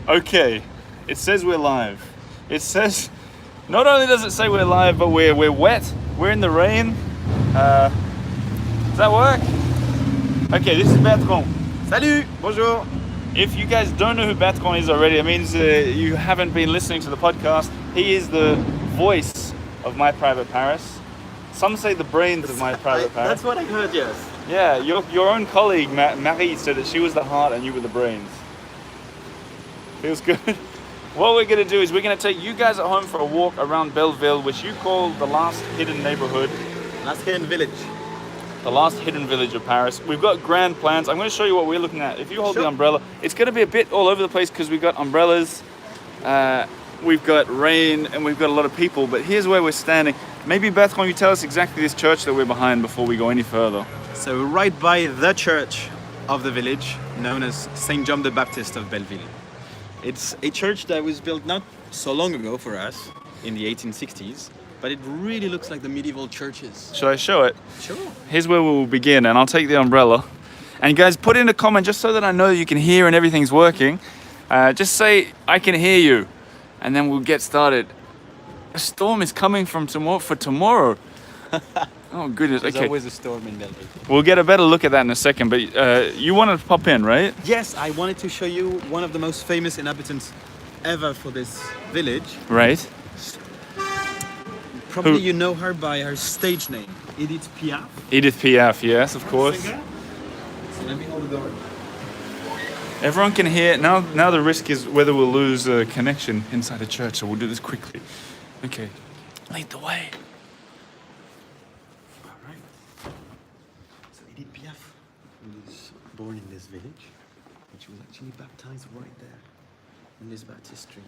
Okay, it says we're live. It says, not only does it say we're live, but we're wet. We're in the rain. Does that work? Okay, this is Bertrand. Salut, bonjour. If you guys don't know who Bertrand is already, it means you haven't been listening to the podcast. He is the voice of My Private Paris. Some say the brains of My Private Paris. That's what I heard, yes. Yeah, your own colleague, Marie, said that she was the heart and you were the brains. Feels good. What we're going to do is we're going to take you guys at home for a walk around Belleville, which you call the last hidden neighbourhood. Last hidden village. The last hidden village of Paris. We've got grand plans. I'm going to show you what we're looking at. If you hold Sure. the umbrella, it's going to be a bit all over the place because we've got umbrellas, we've got rain, and we've got a lot of people. But here's where we're standing. Maybe Bertrand, you tell us exactly this church that we're behind before we go any further. So right by the church of the village, known as Saint John the Baptist of Belleville. It's a church that was built not so long ago for us, in the 1860s, but it really looks like the medieval churches. Shall I show it? Sure. Here's where we'll begin, and I'll take the umbrella. And guys, put in a comment just so that I know you can hear and everything's working. Just say, I can hear you, and then we'll get started. A storm is coming from tomorrow. Oh goodness, There's okay. always a storm in Belleville. We'll get a better look at that in a second, but you wanted to pop in, right? Yes, I wanted to show you one of the most famous inhabitants ever for this village. Right. Probably Who? you know her by her stage name, Edith Piaf. Edith Piaf, yes, of course. Singer. So let me hold the door. Everyone can hear. Now the risk is whether we'll lose a connection inside the church, so we'll do this quickly. Okay. Lead the way. Alright. So Edith Piaf was born in this village, and she was actually baptized right there, in this baptistry,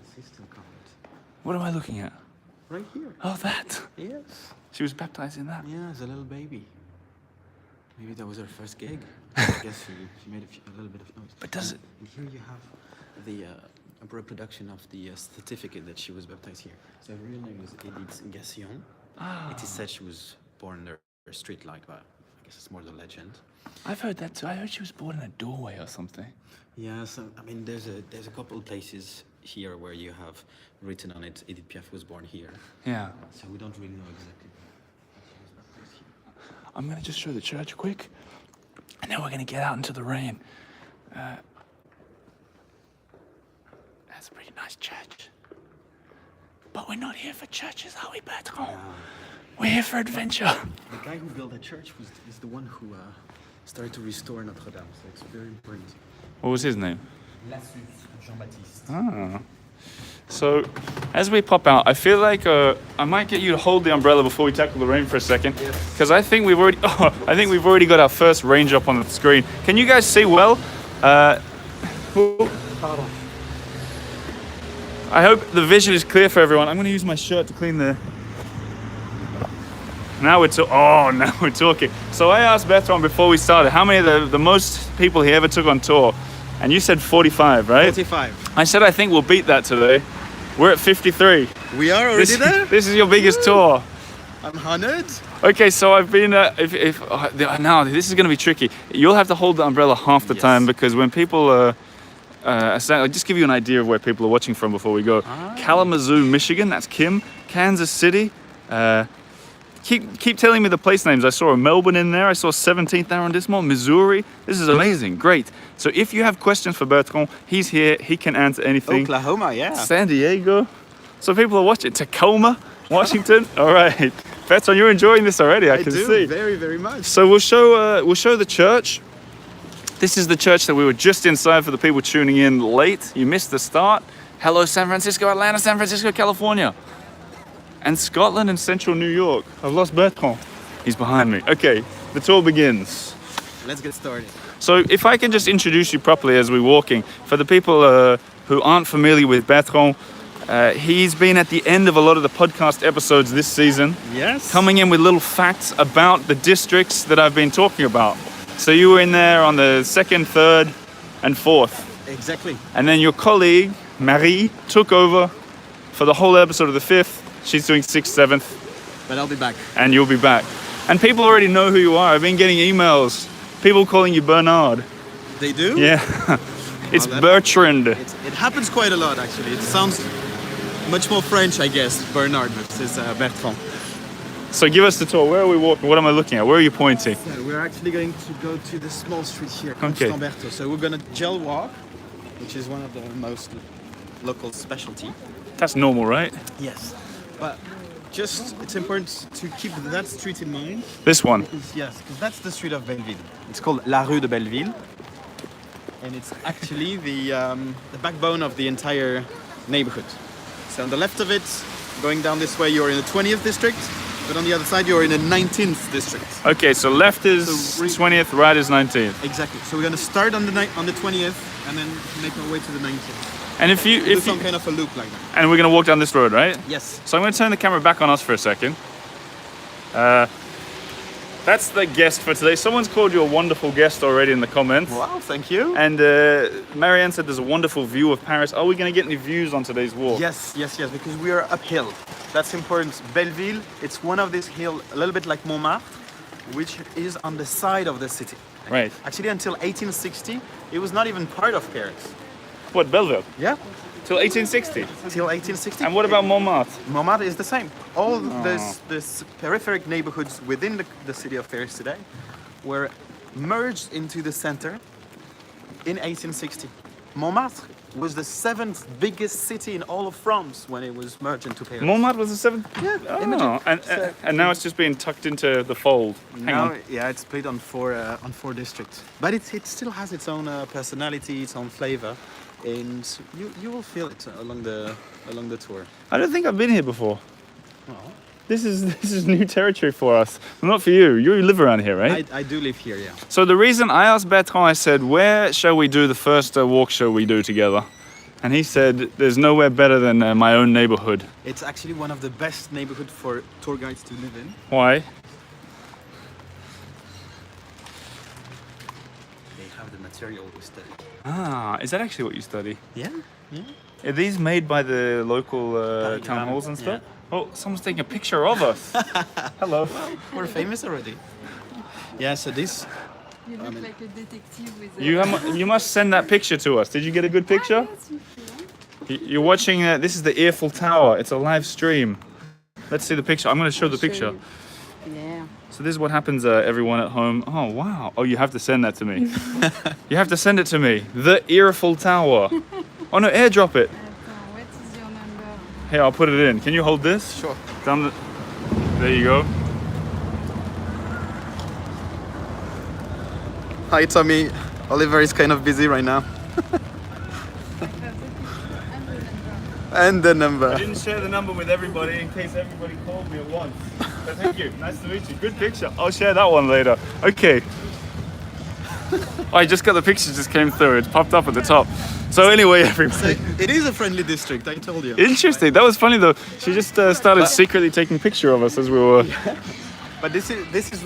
the Sistine convent. What am I looking at? Right here. Oh, that. Yes. She was baptized in that. Yeah, as a little baby. Maybe that was her first gig. I guess she made a little bit of noise. But does it? And here you have the a reproduction of the certificate that she was baptized here. So her real name was Edith Gassion. Ah. It is said she was born in a street light, but I guess it's more the legend. I've heard that too. I heard she was born in a doorway or something. Yeah, so I mean, there's a couple of places here where you have written on it, Edith Piaf was born here. Yeah. So we don't really know exactly. But she was baptized here. I'm gonna just show the church quick, and then we're gonna get out into the rain. That's a pretty nice church. But we're not here for churches, are we, Bertrand? We're here for adventure. The guy who built the church is the one who started to restore Notre Dame, so it's very important. What was his name? Jean-Baptiste. Ah. So, as we pop out, I feel like I might get you to hold the umbrella before we tackle the rain for a second, because I think we've already got our first rain drop on the screen. Can you guys see well? I hope the vision is clear for everyone. I'm going to use my shirt to clean the. Now we're talking. So I asked Bertrand before we started how many of the most people he ever took on tour, and you said 45, right? 45. I said I think we'll beat that today. We're at 53. We are already there? This is your biggest tour. I'm honored. Okay, so I've been. Now this is going to be tricky. You'll have to hold the umbrella half the Yes. time because when people. I'll just give you an idea of where people are watching from before we go. Kalamazoo, Michigan. That's Kim. Kansas City. Keep telling me the place names. I saw a Melbourne in there. I saw 17th arrondissement, Missouri. This is amazing. Great. So if you have questions for Bertrand, he's here. He can answer anything. Oklahoma, yeah. San Diego. So people are watching. Tacoma, Washington. All right. Bertrand, you're enjoying this already. I can do, see. very, very much. So we'll show the church. This is the church that we were just inside for the people tuning in late. You missed the start. Hello, San Francisco, Atlanta, San Francisco, California. And Scotland and central New York. I've lost Bertrand. He's behind me. Okay, the tour begins. Let's get started. So if I can just introduce you properly as we're walking. For the people who aren't familiar with Bertrand, he's been at the end of a lot of the podcast episodes this season. Yes. Coming in with little facts about the districts that I've been talking about. So you were in there on the 2nd, 3rd, and 4th. Exactly. And then your colleague, Marie, took over for the whole episode of the 5th. She's doing 6th, 7th. But I'll be back. And you'll be back. And people already know who you are. I've been getting emails. People calling you Bernard. They do? Yeah. It's that- Bertrand. It happens quite a lot, actually. It sounds much more French, I guess, Bernard versus Bertrand. So give us the tour. Where are we walking? What am I looking at? Where are you pointing? So we're actually going to go to the small street here, Okay. Constamberto. So we're going to gel walk, which is one of the most local specialty. That's normal, right? Yes. But just, it's important to keep that street in mind. This one. Because that's the street of Belleville. It's called La Rue de Belleville. And it's actually the backbone of the entire neighborhood. So on the left of it, going down this way, you're in the 20th district. But on the other side, you're in the 19th district. Okay, so left is So 20th, right is 19th. Exactly. So we're going to start on the 20th and then make our way to the 19th. And if Do some kind of a loop like that. and we're gonna walk down this road, right? Yes. So I'm gonna turn the camera back on us for a second. That's the guest for today. Someone's called you a wonderful guest already in the comments. Wow, thank you. And Marianne said there's a wonderful view of Paris. Are we gonna get any views on today's walk? Yes, because we are uphill. That's important. Belleville, it's one of these hills, a little bit like Montmartre, which is on the side of the city. Right. Actually, until 1860, it was not even part of Paris. What, Belleville? Yeah. Till 1860? Till 1860. And what about Montmartre? Montmartre is the same. All this peripheric neighborhoods within the city of Paris today were merged into the center in 1860. Montmartre was the 7th biggest city in all of France when it was merged into Paris. Montmartre was the 7th? Yeah, Oh, imagine. and now it's just being tucked into the fold. Hang Now, on. yeah, it's split on four districts, but it still has its own personality, its own flavor, and you will feel it along the tour. I don't think I've been here before. Oh. This is new territory for us. Not for you. You live around here, right? I do live here, yeah. So the reason I asked Bertrand, I said, where shall we do the first walk show we do together? And he said, there's nowhere better than my own neighborhood. It's actually one of the best neighborhoods for tour guides to live in. Why? They have the material we study. Ah, is that actually what you study? Yeah. Are these made by the local town Panoramic, halls and stuff? yeah. Oh, someone's taking a picture of us. Hello. We're famous already. Yeah, so this... You look like a detective with a... You must send that picture to us. Did you get a good picture? Yes, you can. You're watching, this is the Earful Tower. It's a live stream. Let's see the picture. I'm going to show the picture. Yeah. So this is what happens, everyone at home. Oh, wow. Oh, you have to send that to me. You have to send it to me. The Earful Tower. Oh, no, airdrop it. Attends, what is your number? Here, I'll put it in. Can you hold this? Sure. Down the... There you go. Hi, Tommy. Oliver is kind of busy right now. And the I number. didn't share the number with everybody in case everybody called me at once. But thank you. Nice to meet you. Good picture. I'll share that one later. Okay. I just got the picture just came through. It popped up at the top. So anyway, everybody. It is a friendly district, I told you. Interesting. That was funny though. She just started secretly taking picture of us as we were. But this is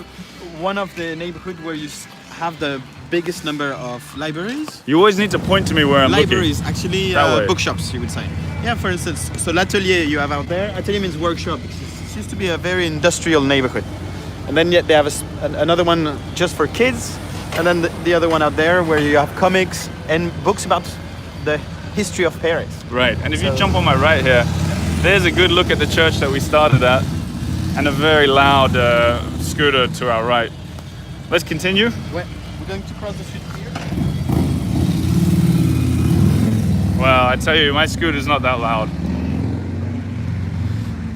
one of the neighborhood where you have the biggest number of libraries. You always need to point to me where I'm Libraries, actually That way. bookshops, you would say. Yeah, for instance, so l'atelier you have out there. Atelier means workshop. It used to be a very industrial neighborhood. And then yet they have another one just for kids. And then the other one out there where you have comics and books about the history of Paris. looking. Right. And if you So- jump on my right here, there's a good look at the church that we started at, and a very loud scooter to our right. Let's continue. We're going to cross the street here. Well, I tell you, my scooter's not that loud.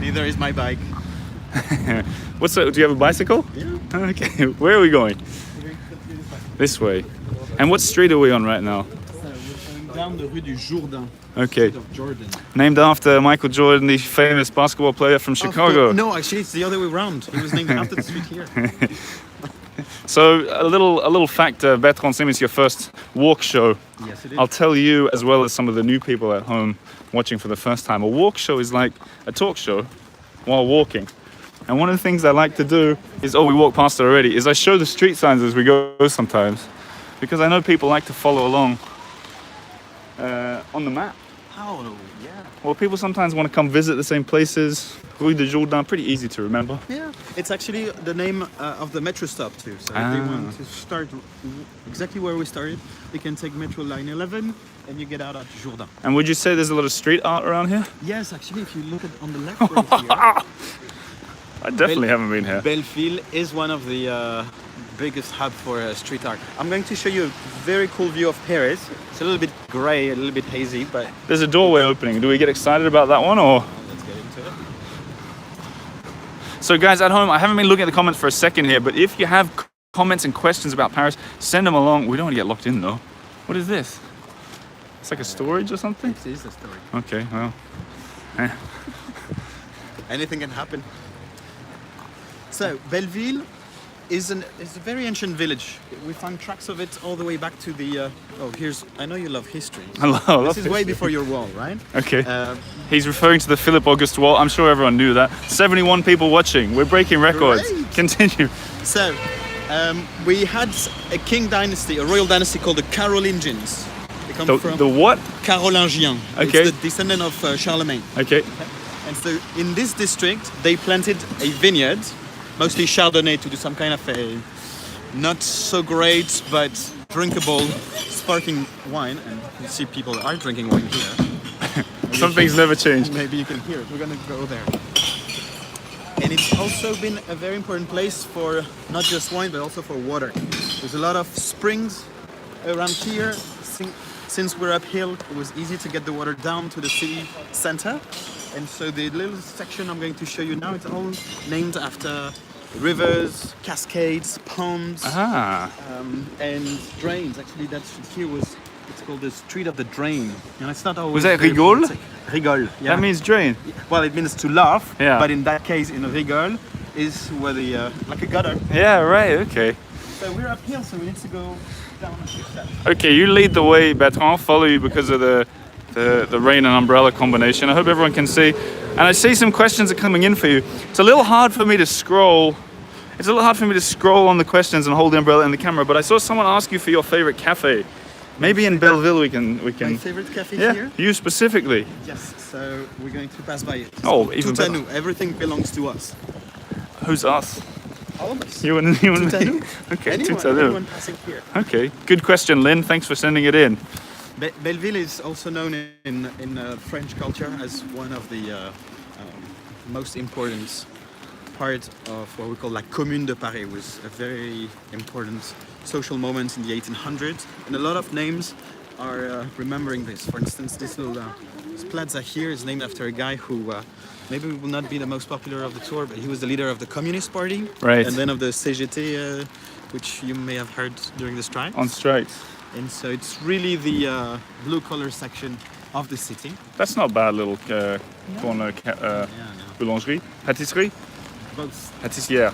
Neither is my bike. What's that? Do you have a bicycle? Yeah. Okay. Where are we going? We're going to continue this way. This way. And what street are we on right now? So we're going down the Rue du Jourdain. Okay. Street of Jordan. Named after Michael Jordan, the famous basketball player from Chicago. No, actually, it's the other way around. He was named after the street here. So a little fact, Bertrand, since it's your first walk show, Yes, it is. I'll tell you as well as some of the new people at home watching for the first time. A walk show is like a talk show while walking. And one of the things I like to do is, we walk past it already, is I show the street signs as we go sometimes. Because I know people like to follow along on the map. Oh, yeah. Well, people sometimes want to come visit the same places. Rue de Jourdain, pretty easy to remember. Yeah, it's actually the name of the metro stop too. So if they want to start exactly where we started, they can take metro line 11 and you get out at Jourdain. And would you say there's a lot of street art around here? Yes, actually, if you look at on the left right here, I definitely haven't been here. Belleville is one of the biggest hub for street art. I'm going to show you a very cool view of Paris. It's a little bit grey, a little bit hazy, but There's a doorway opening. Do we get excited about that one or? let's get into it. So guys at home, I haven't been looking at the comments for a second here, but if you have comments and questions about Paris, send them along. We don't want to get locked in though. What is this? It's like a storage or something? This is the story. Okay, well. Anything can happen. So Belleville is a very ancient village. We find tracks of it all the way back to the. I know you love history. Hello. This is way before your wall, right? Okay. He's referring to the Philippe Auguste wall. I'm sure everyone knew that. 71 people watching. We're breaking records. Great. Continue. So we had a king dynasty, a royal dynasty called the Carolingians. They come from The what? Carolingien. Okay. It's the descendant of Charlemagne. Okay. And so in this district, they planted a vineyard, mostly Chardonnay, to do some kind of a not so great but drinkable sparkling wine. And you see people are drinking wine here. Some things never change. Maybe you can hear it. We're gonna go there. And it's also been a very important place for not just wine, but also for water. There's a lot of springs around here. Since we're uphill, it was easy to get the water down to the city center. And so the little section I'm going to show you now, it's all named after rivers, cascades, ponds, and drains. Actually, it's called the Street of the Drain. And it's not always. Was that rigole? Rigole. Yeah. That means drain. Well, it means to laugh. Yeah. But in that case, in rigole, is where the like a gutter. Yeah, right, okay. So we're uphill, so we need to go down a few steps. Okay, you lead the way, Bertrand. I'll follow you because of the rain and umbrella combination. I hope everyone can see. And I see some questions are coming in for you. It's a little hard for me to scroll. It's a little hard for me to scroll on the questions and hold the umbrella in the camera, but I saw someone ask you for your favorite cafe. Maybe in Belleville we can. My favorite cafe Yeah, here? you specifically. Yes, so we're going to pass by it. Oh, even Tout à better. nous. Everything belongs to us. Who's us? All of us. You and me. Tout à nous. Okay, Anyone, tout à nous. anyone passing here. Okay, good question, Lynn. Thanks for sending it in. Belleville is also known in French culture as one of the most important part of what we call la Commune de Paris. It was a very important social moment in the 1800s, and a lot of names are remembering this. For instance, this little this plaza here is named after a guy who maybe will not be the most popular of the tour, but he was the leader of the Communist Party, Right. and then of the CGT, which you may have heard during the strike. On strikes. And so it's really the blue collar section of the city. That's not a bad little corner boulangerie. Pâtisserie? Both Pâtissière.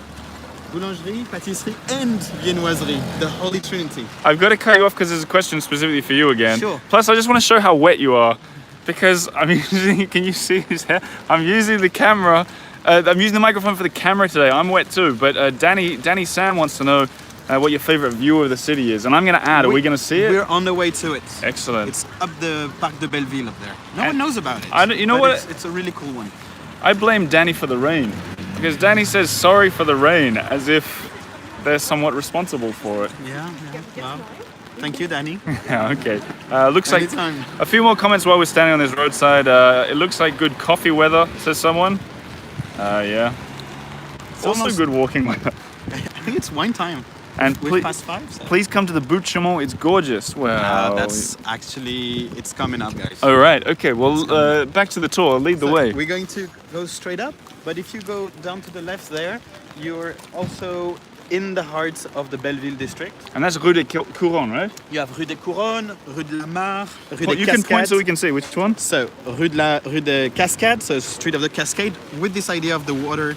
boulangerie, pâtisserie, and viennoiserie, the Holy Trinity. I've got to cut you off because there's a question specifically for you again. Sure. Plus, I just want to show how wet you are. Because I'm using, can you see his hair? I'm using the camera. I'm using the microphone for the camera today. I'm wet too. But Danny Sam wants to know what your favorite view of the city is. And I'm going to add, are we going to see it? We're on the way to it. Excellent. It's up the Parc de Belleville up there. No And one knows about it. you know but what? It's a really cool one. I blame Danny for the rain. Because Danny says sorry for the rain as if they're somewhat responsible for it. Yeah. Well, thank you, Danny. Yeah, okay. Looks like Anytime. a few more comments while we're standing on this roadside. It looks like good coffee weather, says someone. Yeah. It's also Almost- good walking weather. I think it's wine time. And We've passed 5. So. please come to the Bout Chaumont. It's gorgeous. Wow. That's actually, it's coming up, guys. All right. Okay. Well, back to the tour. Lead the So way. We're going to go straight up, but if you go down to the left there, you're also in the heart of the Belleville district. And that's Rue des Couronnes, right? You have Rue des Couronnes, Rue de la Mare, Rue Well, des you can point Cascades. so we can see which one. So Rue des Cascades, so Street of the Cascade, with this idea of the water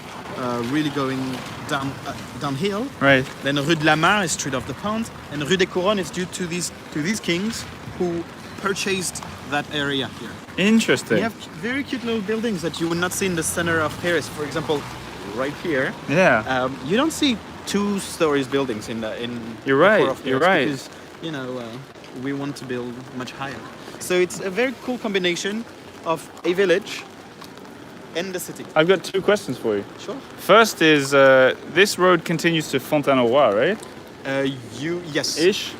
really going downhill. Right. Then Rue de la Mare is Street of the Pond, and Rue des Couronnes is due to these kings who purchased that area here. Interesting. We have very cute little buildings that you would not see in the center of Paris. For example, right here, Yeah. you don't see 2 stories buildings in You're the right, core of you're Paris right. because we want to build much higher. So it's a very cool combination of a village and the city. I've got two questions for you. Sure. First is this road continues to Fontaine-au-Roi, right? Yes. Ish.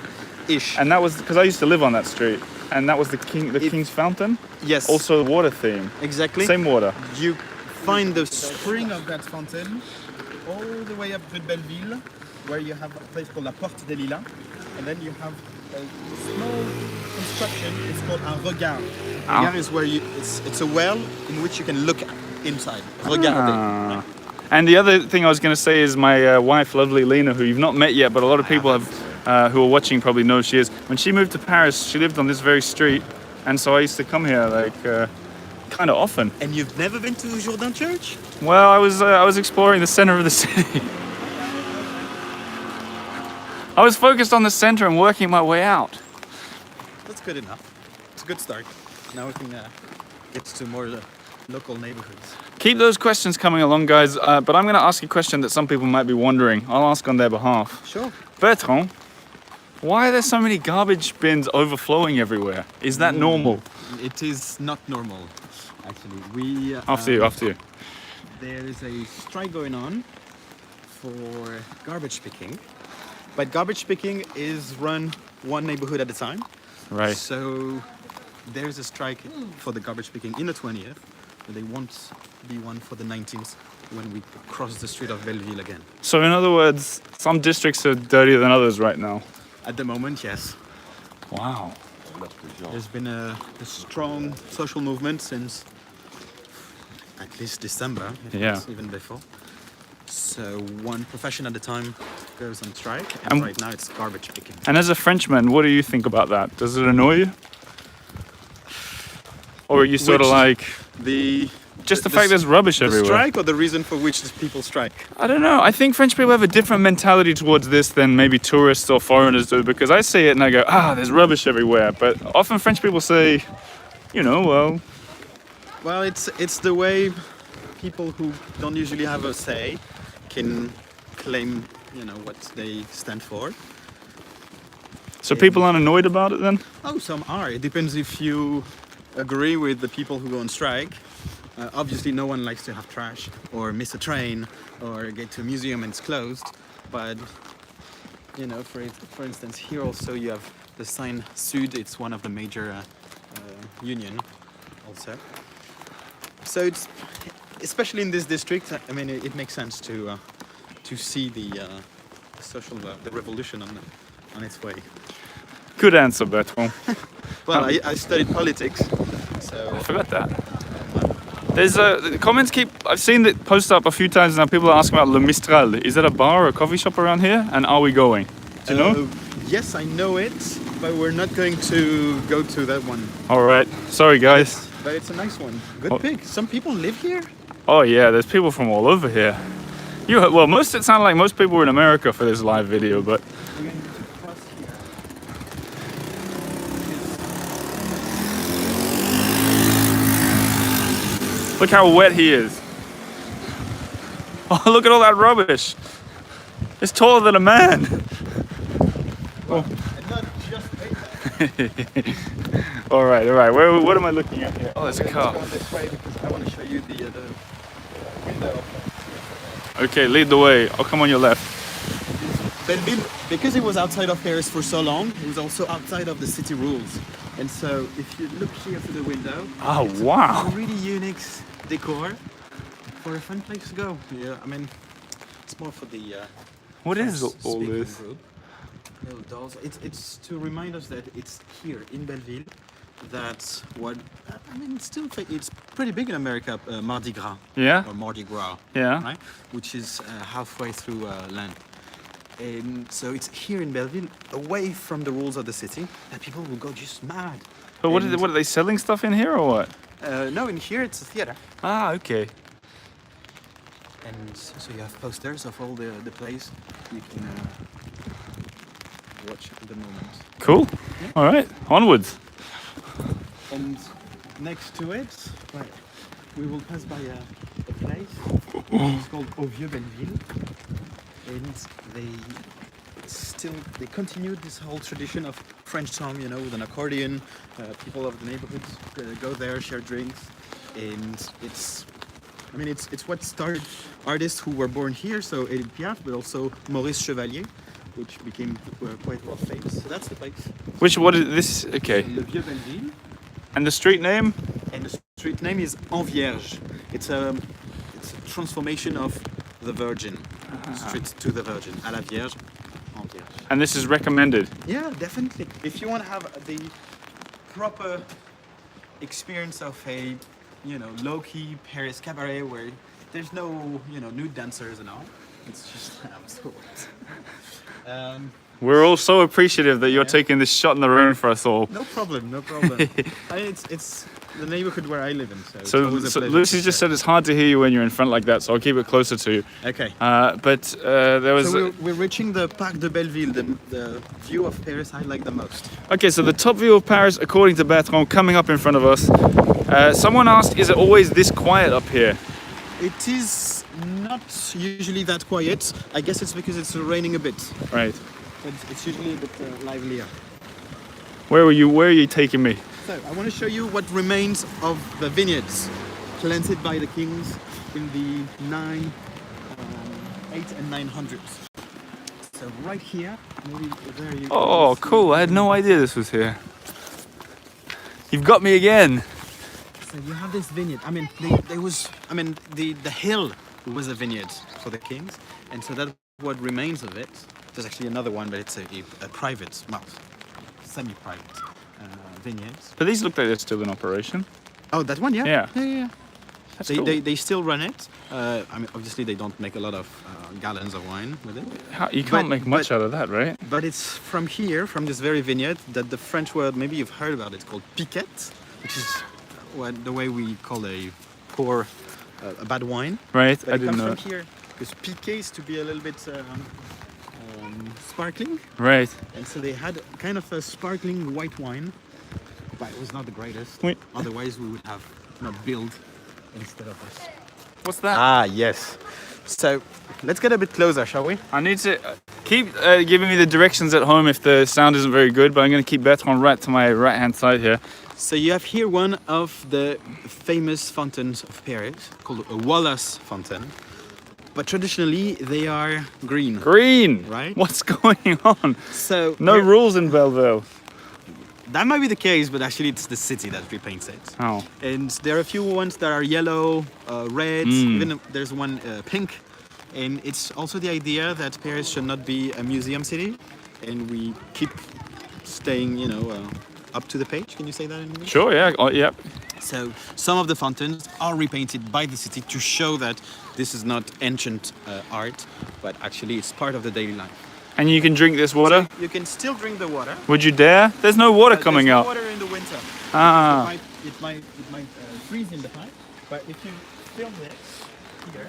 Ish. And that was because I used to live on that street, and that was the King's Fountain. Yes. Also water theme. Exactly. Same water. You find the spring of that fountain all the way up to Belleville, where you have a place called la Porte des Lilas, and then you have a small construction. It's called un regard. Regard is where it's a well in which you can look inside. Regarder. Ah. And the other thing I was going to say is my wife, lovely Lena, who you've not met yet, but a lot of people have who are watching probably know she is. When she moved to Paris, she lived on this very street, and so I used to come here like kind of often. And you've never been to Jourdain Church? Well, I was exploring the center of the city. I was focused on the center and working my way out. That's good enough. It's a good start. Now we can get to more local neighborhoods. Keep those questions coming along, guys, but I'm going to ask a question that some people might be wondering. I'll ask on their behalf. Sure. Bertrand, why are there so many garbage bins overflowing everywhere? Is that normal? It is not normal, actually. We After you. There is a strike going on for garbage picking, but garbage picking is run one neighborhood at a time. Right. So there's a strike for the garbage picking in the 20th, but they won't be one for the 19th when we cross the street of Belleville again. So in other words, some districts are dirtier than others right now. At the moment, yes. Wow. There's been a strong social movement since at least December, if not even before. So one profession at a time goes on strike, and right now it's garbage picking. And as a Frenchman, what do you think about that? Does it annoy you? Or are you sort of like... Just the fact there's rubbish everywhere. The strike or the reason for which people strike? I don't know. I think French people have a different mentality towards this than maybe tourists or foreigners do, because I see it and I go, there's rubbish everywhere. But often French people say, well... Well, it's the way people who don't usually have a say can claim, what they stand for. So people aren't annoyed about it then? Oh, some are. It depends if you agree with the people who go on strike. Obviously, no one likes to have trash or miss a train or get to a museum and it's closed. But, for instance, here also you have the sign Sud. It's one of the major union also. So it's, especially in this district, I mean, it makes sense to see the social, the revolution on its way. Good answer, Bertrand. Well, I studied politics, so... I forgot that. There's the comments I've seen it post up a few times now. People are asking about Le Mistral. Is that a bar or a coffee shop around here? And are we going? Do you know? Yes, I know it, but we're not going to go to that one. All right. Sorry, guys. But it's a nice one. Good pick. Some people live here? Oh, yeah. There's people from all over here. It sounded like most people were in America for this live video, but... Look how wet he is. Oh, look at all that rubbish. It's taller than a man. Well, and not just that. all right. What am I looking at here? Oh, there's a car. This way because I want to show you the window. Okay, lead the way. I'll come on your left. Belleville, because it was outside of Paris for so long, it was also outside of the city rules. And so if you look here through the window, wow. It's a really unique decor for a fun place to go. Yeah, I mean, it's more for the what is all this? Group. Little dolls. It's to remind us that it's here in Belleville that it's pretty big in America, Mardi Gras. Yeah. Or Mardi Gras. Yeah. Right? Which is halfway through land. And so it's here in Belleville, away from the rules of the city, that people will go just mad. But what are they selling stuff in here or what? No, in here it's a theater. Ah, okay. And so you have posters of all the plays you can watch at the moment. Cool. Yeah. All right, onwards. And next to it, we will pass by a place. It's called Au Vieux Belleville. And they continued this whole tradition of French song, you know, with an accordion. People of the neighborhood go there, share drinks, and it's what started artists who were born here. So Edith Piaf, but also Maurice Chevalier, which became quite well famous. So that's the place. What is this? Okay. Le Vieux Belleville. And the street name? And the street name is En Vierge. It's a transformation of the Virgin. Street to the Virgin. À la Vierge, En Vierge. And this is recommended. Yeah, definitely. If you want to have the proper experience of a, you know, low-key Paris cabaret where there's no, you know, nude dancers and all. It's just We're all so appreciative that you're taking this shot in the rain for us all. no problem, no problem. It's the neighborhood where I live in, so it's So always a pleasure. Lucy just said it's hard to hear you when you're in front like that, so I'll keep it closer to you. Okay. But there was... So we're reaching the Parc de Belleville, the view of Paris I like the most. Okay, so the top view of Paris, according to Bertrand, coming up in front of us. Someone asked, is it always this quiet up here? It is not usually that quiet. I guess it's because it's raining a bit. Right. But it's usually a bit livelier. Where are you taking me? So I want to show you what remains of the vineyards planted by the kings in the 8 and 900s. So right here, maybe there you Oh, cool. I had no idea this was here. You've got me again. So you have this vineyard. I mean, the hill was a vineyard for the kings, and so that's what remains of it. There's actually another one, but it's a private, well, semi-private vineyard. But these look like they're still in operation. Oh, that one, yeah. Yeah. That's cool. They still run it. I mean, obviously they don't make a lot of gallons of wine with it. You can't make much out of that, right? But it's from here, from this very vineyard, that the French word, maybe you've heard about it, called piquette, which is the way we call a bad wine. Right, But I it didn't comes know. from here, because piquet is to be a little bit sparkling. Right. And so they had kind of a sparkling white wine, but it was not the greatest. Wait. Otherwise we would have billed instead of this. What's that? Ah, yes. So let's get a bit closer, shall we? I need to keep giving me the directions at home if the sound isn't very good, but I'm going to keep Bertrand right to my right-hand side here. So you have here one of the famous fountains of Paris, called a Wallace fountain. But traditionally they are green. Green! Right? What's going on? So No here- rules in Belleville. That might be the case, but actually it's the city that repaints it. Oh. And there are a few ones that are yellow, red, even there's one pink. And it's also the idea that Paris should not be a museum city, and we keep staying, up to the page. Can you say that in English? Sure, yeah. Oh, yep. So some of the fountains are repainted by the city to show that this is not ancient art, but actually it's part of the daily life. And you can drink this water? You can still drink the water. Would you dare? There's no water coming There's no out. water in the winter. Ah. It might freeze in the pipe, but if you fill this here,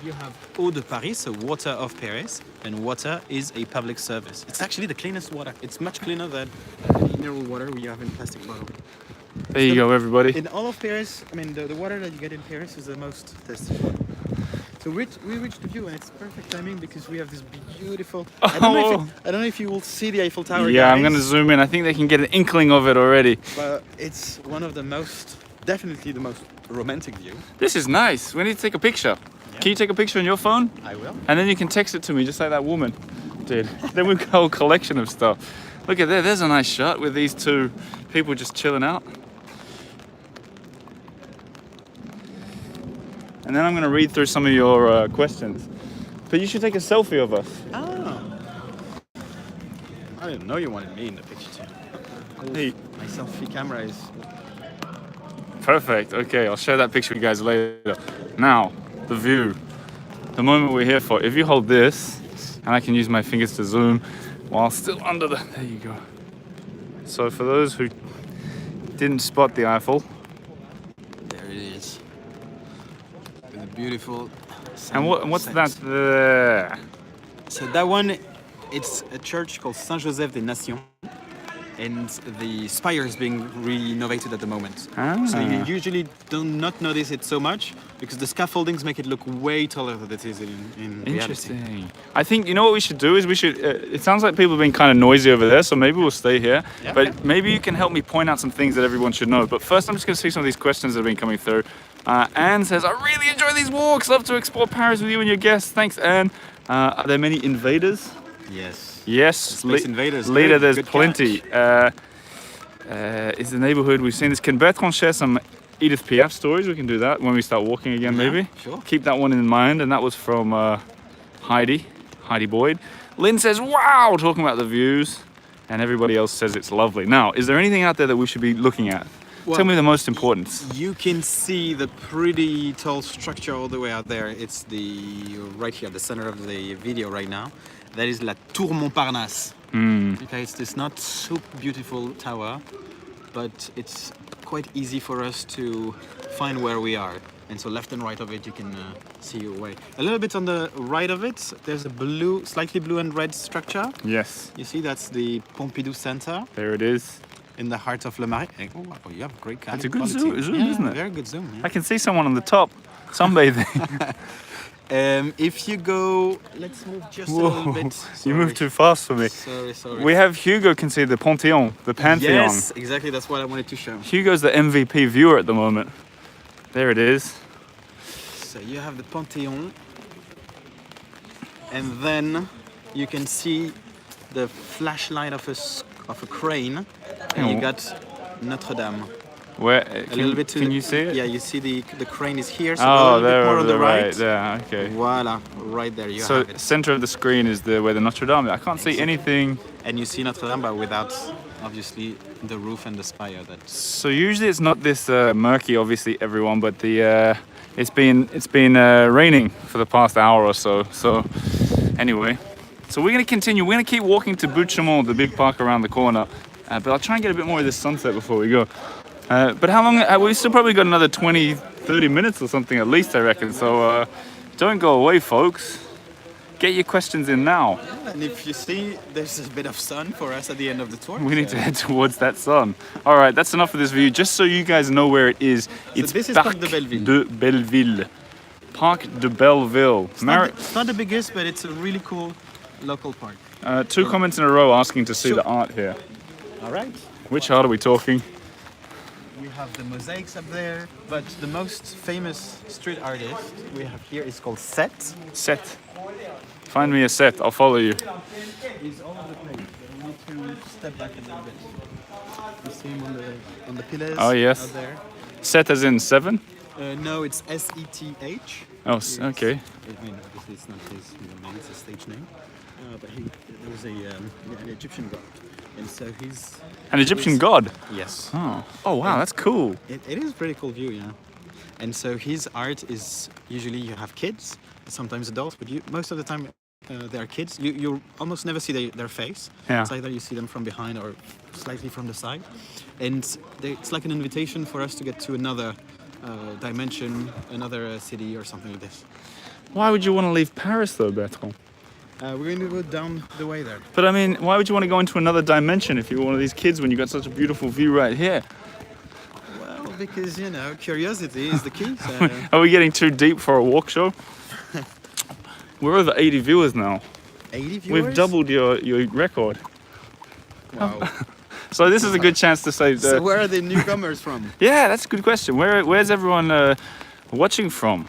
you have Eau de Paris, so water of Paris, and water is a public service. It's actually the cleanest water. It's much cleaner than mineral water we have in plastic bottle. There you go, everybody. In all of Paris, I mean, the water that you get in Paris is the most tasty. So we reached the view, and it's perfect timing because we have this beautiful. I don't know if you will see the Eiffel Tower. Yeah, guys, I'm going to zoom in. I think they can get an inkling of it already. But it's one of the definitely the most romantic view. This is nice. We need to take a picture. Yeah. Can you take a picture on your phone? I will. And then you can text it to me, just like that woman did. Then we've got a whole collection of stuff. Look at there. There's a nice shot with these two people just chilling out. And then I'm going to read through some of your questions. But you should take a selfie of us. Oh. I didn't know you wanted me in the picture too. Hey. My selfie camera is. Perfect. Okay, I'll share that picture with you guys later. Now, the view. The moment we're here for. If you hold this, and I can use my fingers to zoom while still under the... There you go. So for those who didn't spot the Eiffel. There it is. With a beautiful. And what's that there? So that one, it's a church called Saint Joseph des Nations. and the spire is being renovated at the moment. Ah. So you usually do not notice it so much because the scaffoldings make it look way taller than it is in reality. Interesting. I think, you know what we should do is we should, it sounds like people have been kind of noisy over there, so maybe we'll stay here. Yeah. But maybe you can help me point out some things that everyone should know. But first I'm just going to see some of these questions that have been coming through. Anne says, I really enjoy these walks, love to explore Paris with you and your guests. Thanks, Anne. Are there many invaders? Yes. Yes, Space invaders. Leader, Good- there's good plenty. Is the neighbourhood, we've seen this. Can Bertrand share some Edith Piaf stories? We can do that when we start walking again, Yeah, maybe. sure. Keep that one in mind. And that was from Heidi Boyd. Lynn says, wow, talking about the views. And everybody else says it's lovely. Now, is there anything out there that we should be looking at? Well, Tell me the most important. You can see the pretty tall structure all the way out there. It's right here, the center of the video right now. That is La Tour Montparnasse. Okay, it's this not so beautiful tower, but it's quite easy for us to find where we are. And so left and right of it, you can see your way. A little bit on the right of it, there's a blue, slightly blue and red structure. Yes, You see, that's the Pompidou Center there it is. in the heart of Le Marais. Oh, you have great camera It's a good quality. zoom, Yeah, isn't it? Very good zoom. I can see someone on the top sunbathing. If you go, let's move just a little bit. You moved too fast for me. Sorry. We have Hugo can see the Panthéon, the Pantheon. Yes, exactly. That's what I wanted to show. Hugo's the MVP viewer at the moment. There it is. So you have the Panthéon, and then you can see the flashlight of a crane, and you Oh. got Notre Dame. Where A little bit to can the- you see it? Yeah, you see the crane is here, so a Oh, little there bit more on the right. there. Okay. Voila, right there you So have it. center of the screen is where the Notre Dame. I can't see anything. And you see Notre Dame, but without obviously the roof and the spire. That's So usually it's not this murky, obviously everyone, but it's been raining for the past hour or so. So anyway, so we're gonna continue. We're gonna keep walking to Bouchemont, the big park around the corner. But I'll try and get a bit more of this sunset before we go. But how long? We've still probably got another 20, 30 minutes or something at least, I reckon. So don't go away, folks. Get your questions in now. And if you see, there's a bit of sun for us at the end of the tour. We need to head towards that sun. All right, that's enough of this view. Just so you guys know where it is, it's this is Parc Parc de Belleville. de Belleville. Parc de Belleville. It's not the biggest, but it's a really cool local park. Two comments in a row asking to see Sure. the art here. All right. Which art are we talking? We have the mosaics up there, but the most famous street artist we have here is called Set. Set. Find me a set, I'll follow you. He's all over the place. We need to step back a little bit. You see him on the pillars. Oh, yes. Out there. Set as in 7? No, it's SETH. Oh, okay. I mean, obviously it's not his real name; it's a stage name. But there was an Egyptian god, and so he's An Egyptian god. yes. Oh wow, that's cool. It is a pretty cool view, yeah. And so his art is usually you have kids, sometimes adults, but most of the time they are kids. You almost never see their face. Yeah. It's either you see them from behind or slightly from the side, and it's like an invitation for us to get to another dimension, another city or something like this. Why would you want to leave Paris though, Bertrand? We're going to go down the way there. But I mean, why would you want to go into another dimension if you're one of these kids when you got such a beautiful view right here? Well, because, curiosity is the key. So. Are we getting too deep for a walk show? We're over 80 viewers now. 80 viewers? We've doubled your record. Wow. So this is a good chance to say So where are the newcomers from? yeah, that's a good question. Where's everyone watching from?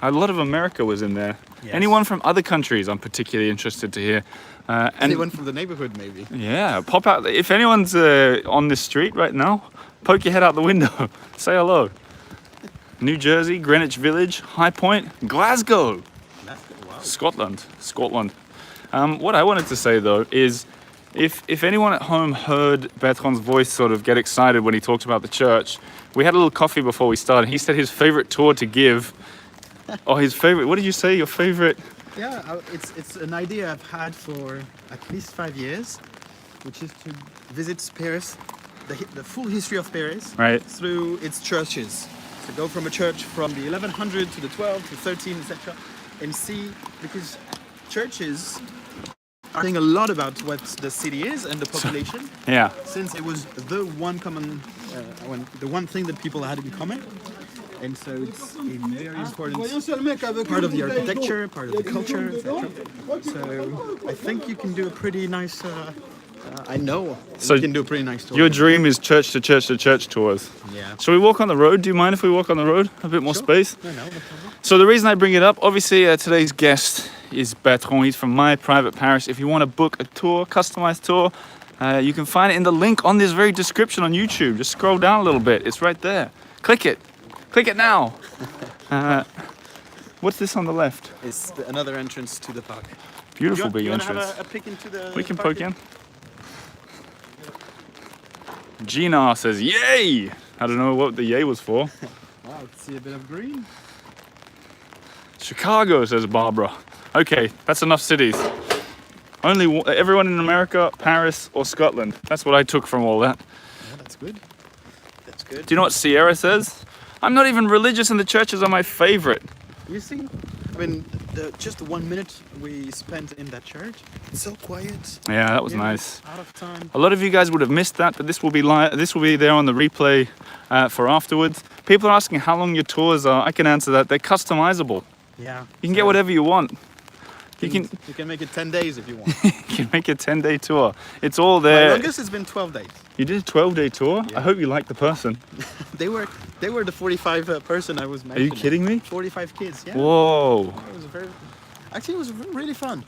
A lot of America was in there. Yes. Anyone from other countries I'm particularly interested to hear. And Anyone from the neighbourhood, maybe? yeah, pop out. If anyone's on this street right now, poke your head out the window. Say hello. New Jersey, Greenwich Village, High Point, Glasgow. Wow. Scotland. What I wanted to say though is if anyone at home heard Bertrand's voice sort of get excited when he talked about the church, we had a little coffee before we started. He said his favorite tour to give, or his favorite, what did you say, your favorite? Yeah, it's an idea I've had for at least 5 years, which is to visit Paris, the full history of Paris, Right. through its churches. So go from a church from the 1100 to the 12 to 13, etc., and see, because churches saying a lot about what the city is and the population, Yeah. since it was the one common, the one thing that people had in common. And so it's a very important part of the architecture, part of the culture, etc. So I think you can do a pretty nice. I know So you can do a pretty nice tour. Your dream is church to church to church tours. Yeah. Shall we walk on the road? Do you mind if we walk on the road? A bit more Sure. space? No, no problem. So the reason I bring it up, obviously today's guest is Bertrand. He's from my private parish. If you want to book a tour, customized tour, you can find it in the link on this very description on YouTube. Just scroll down a little bit. It's right there. Click it. Click it now. What's this on the left? It's another entrance to the park. Beautiful You big want to entrance. have a peek into the We can park? poke in. Gina says, yay! I don't know what the yay was for. Wow, let's see a bit of green. Chicago, says Barbara. Okay, that's enough cities. Everyone in America, Paris or Scotland. That's what I took from all that. Yeah, that's good. That's good. Do you know what Sierra says? I'm not even religious and the churches are my favorite. You see, I mean, just the 1 minute we spent in that church, it's so quiet. Yeah, that was you know, nice. Out of time. A lot of you guys would have missed that, but this will be This will be there on the replay for afterwards. People are asking how long your tours are. I can answer that. They're customizable. Yeah. You can get whatever you want. You can make it 10 days if you want. you can make a 10-day tour. It's all My there. longest has been 12 days. You did a 12-day tour? Yeah. I hope you liked the person. They were the 45 person I was Are mentioning. you kidding me? 45 kids, yeah. Whoa. It was actually, it was really fun.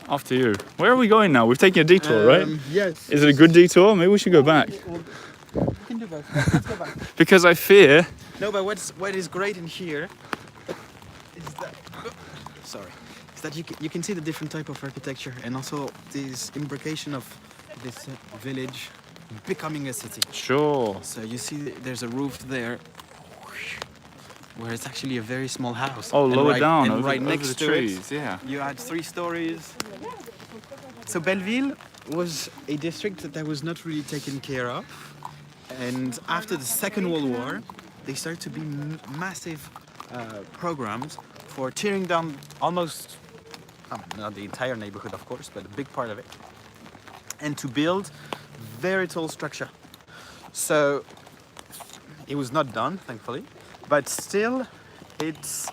After you. Where are we going now? We've taken a detour, right? Yes. Is it a good detour? Maybe we should go back. We can do both. Let's go back. Because I fear... No, but what is great in here is that, is that you can see the different type of architecture and also this imbrication of this village becoming a city. Sure. So you see there's a roof there where it's actually a very small house. Oh, And lower right, down, and over, right over next the to trees, it, yeah. you had 3 stories. So Belleville was a district that was not really taken care of. And after the Second World War, they started to be massive programs for tearing down almost, not the entire neighborhood, of course, but a big part of it, and to build very tall structure. So it was not done, thankfully, but still, it's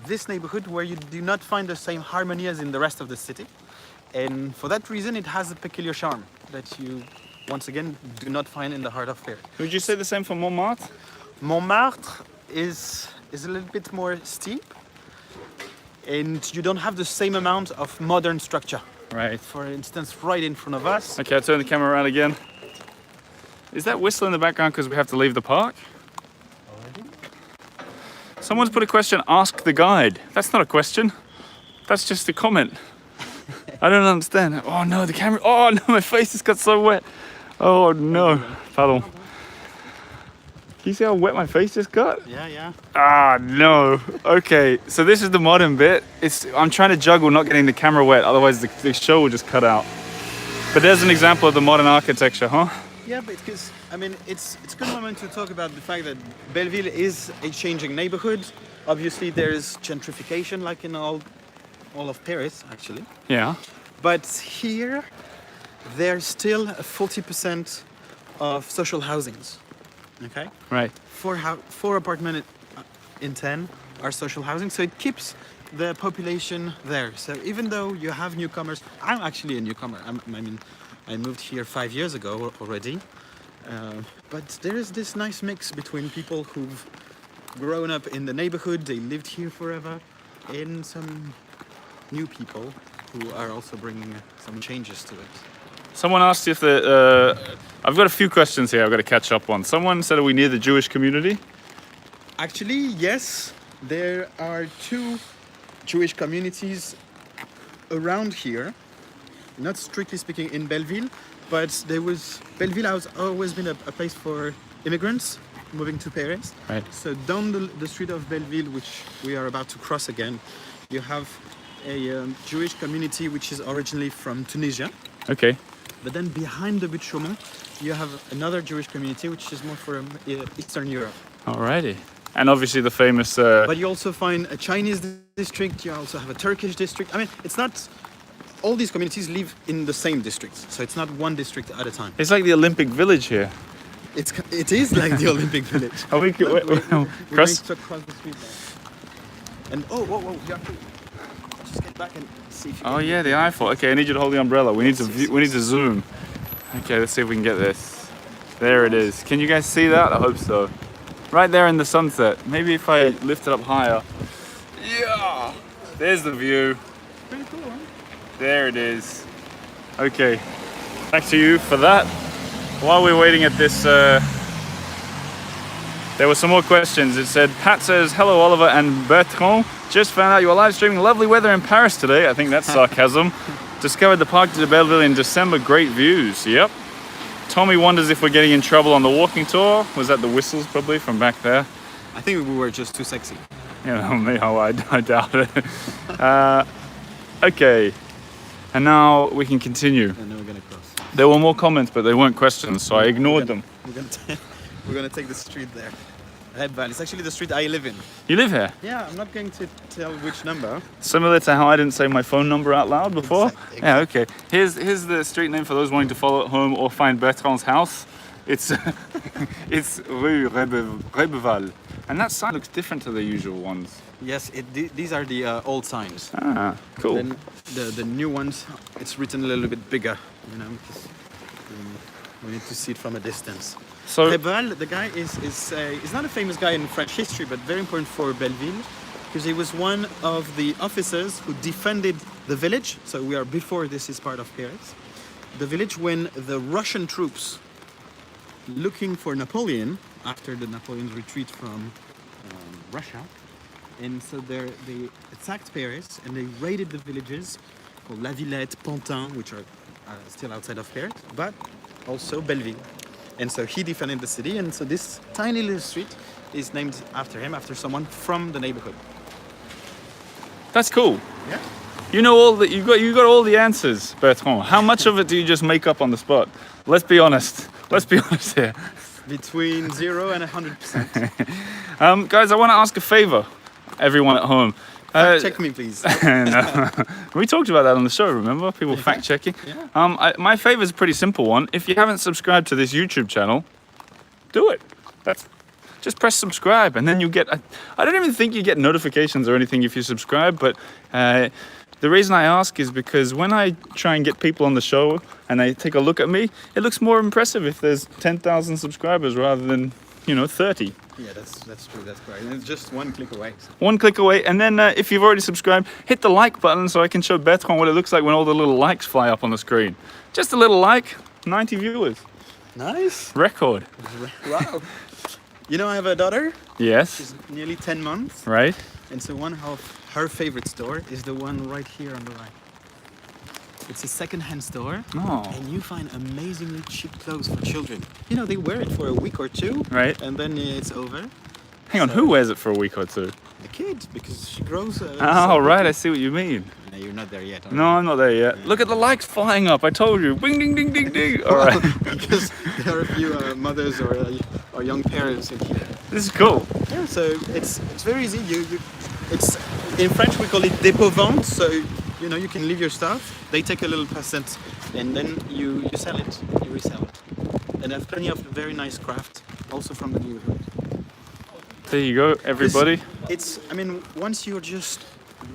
this neighborhood where you do not find the same harmony as in the rest of the city, and for that reason, it has a peculiar charm that you, once again, do not find in the heart of Paris. Would you say the same for Montmartre? Montmartre is a little bit more steep, and you don't have the same amount of modern structure. Right. For instance, right in front of us. Okay, I'll turn the camera around again. Is that whistle in the background because we have to leave the park? Someone's put a question, ask the guide. That's not a question. That's just a comment. I don't understand. Oh no, the camera. Oh no, my face has got so wet. Oh no. Pardon. Can you see how wet my face just got? Yeah, yeah. Ah, no. Okay, so this is the modern bit. I'm trying to juggle not getting the camera wet, otherwise the show will just cut out. But there's an example of the modern architecture, huh? Yeah, but because, I mean, it's a good moment to talk about the fact that Belleville is a changing neighborhood. Obviously, there's gentrification, like in all of Paris, actually. Yeah. But here, there's still 40% of social housings. Okay? Right. 4 apartments in 10 are social housing, so it keeps the population there. So even though you have newcomers, I'm actually a newcomer. I moved here 5 years ago already, but there is this nice mix between people who've grown up in the neighborhood, they lived here forever, and some new people who are also bringing some changes to it. Someone asked if I've got a few questions here I've got to catch up on. Someone said, are we near the Jewish community? Actually, yes, there are 2 Jewish communities around here. Not strictly speaking in Belleville, but Belleville has always been a place for immigrants moving to Paris. Right. So down the street of Belleville, which we are about to cross again, you have a Jewish community which is originally from Tunisia. Okay. But then behind the Butte Chaumont, you have another Jewish community which is more from Eastern Europe. Alrighty. And obviously the famous... But you also find a Chinese district, you also have a Turkish district. I mean, it's not all these communities live in the same district, so it's not one district at a time. It's like the Olympic Village here. It is like the Olympic Village. Are we, Look, we're going cross? to cross the street now. And whoa, you have to just get back and see if you Oh can yeah, the Eiffel. Okay, I need you to hold the umbrella. We need to we need to zoom. Okay, let's see if we can get this. There it is. Can you guys see that? I hope so. Right there in the sunset. Maybe if I lift it up higher. Yeah. There's the view. Pretty cool, huh? There it is. Okay. Back to you for that. While we're waiting at this, there were some more questions. It said, Pat says, hello Oliver and Bertrand. Just found out you were live streaming lovely weather in Paris today. I think that's sarcasm. Discovered the Parc de Belleville in December. Great views. Yep. Tommy wonders if we're getting in trouble on the walking tour. Was that the whistles probably from back there? I think we were just too sexy. You know me, I doubt it. Okay. And now we can continue. And then we're gonna cross. There were more comments, but they weren't questions, so I ignored them. We're gonna take the street there. Redval. It's actually the street I live in. You live here? Yeah, I'm not going to tell which number. Similar to how I didn't say my phone number out loud before? Exactly. Yeah, okay. Here's the street name for those wanting to follow at home or find Bertrand's house. It's it's Rue Rebeval. And that sign looks different to the usual ones. Yes, these are the old signs. Ah, cool. Then the new ones, it's written a little bit bigger, you know, because we need to see it from a distance. So, Rebeval, the guy is not a famous guy in French history, but very important for Belleville, because he was one of the officers who defended the village. So we are before this is part of Paris. The village when the Russian troops, looking for Napoleon after the Napoleon's retreat from Russia, and so they attacked Paris and they raided the villages called La Villette, Pantin, which are still outside of Paris, but also Belleville. And so he defended the city, and so this tiny little street is named after him, after someone from the neighborhood. that's cool. Yeah. You know all you got all the answers, Bertrand. How much of it do you just make up on the spot? Let's be honest. Let's be honest here. Between 0 and 100%. Guys, I want to ask a favor, everyone at home. Check me, please. No. We talked about that on the show, remember? People fact checking. Yeah. My favor is a pretty simple one. If you haven't subscribed to this YouTube channel, do it. Just press subscribe, and then you get. I don't even think you get notifications or anything if you subscribe, but the reason I ask is because when I try and get people on the show and they take a look at me, it looks more impressive if there's 10,000 subscribers rather than 30. Yeah, that's true. That's correct. And it's just one click away. One click away, and then if you've already subscribed, hit the like button so I can show Bertrand what it looks like when all the little likes fly up on the screen. Just a little like, 90 viewers. Nice. Record. Wow. You know, I have a daughter. Yes. She's nearly 10 months. Right? And so one of her favorite store is the one right here on the right. It's a second-hand store, Oh. and you find amazingly cheap clothes for children. You know, they wear it for a week or two, Right. and then it's over. Hang on, So- who wears it for a week or two? The kid, because she grows. Oh, right, I see what you mean. No, you're not there yet. are No, I'm not there yet. Look at the likes flying up. I told you. Bing, ding, ding, ding, ding. All right. Because there are a few mothers or young parents in here. This is cool. Yeah, so it's very easy. It's in French we call it dépôt vente. So you can leave your stuff. They take a little percent, and then you sell it. You resell it. And I have plenty of very nice craft, also from the neighborhood. There you go, everybody. Once you're just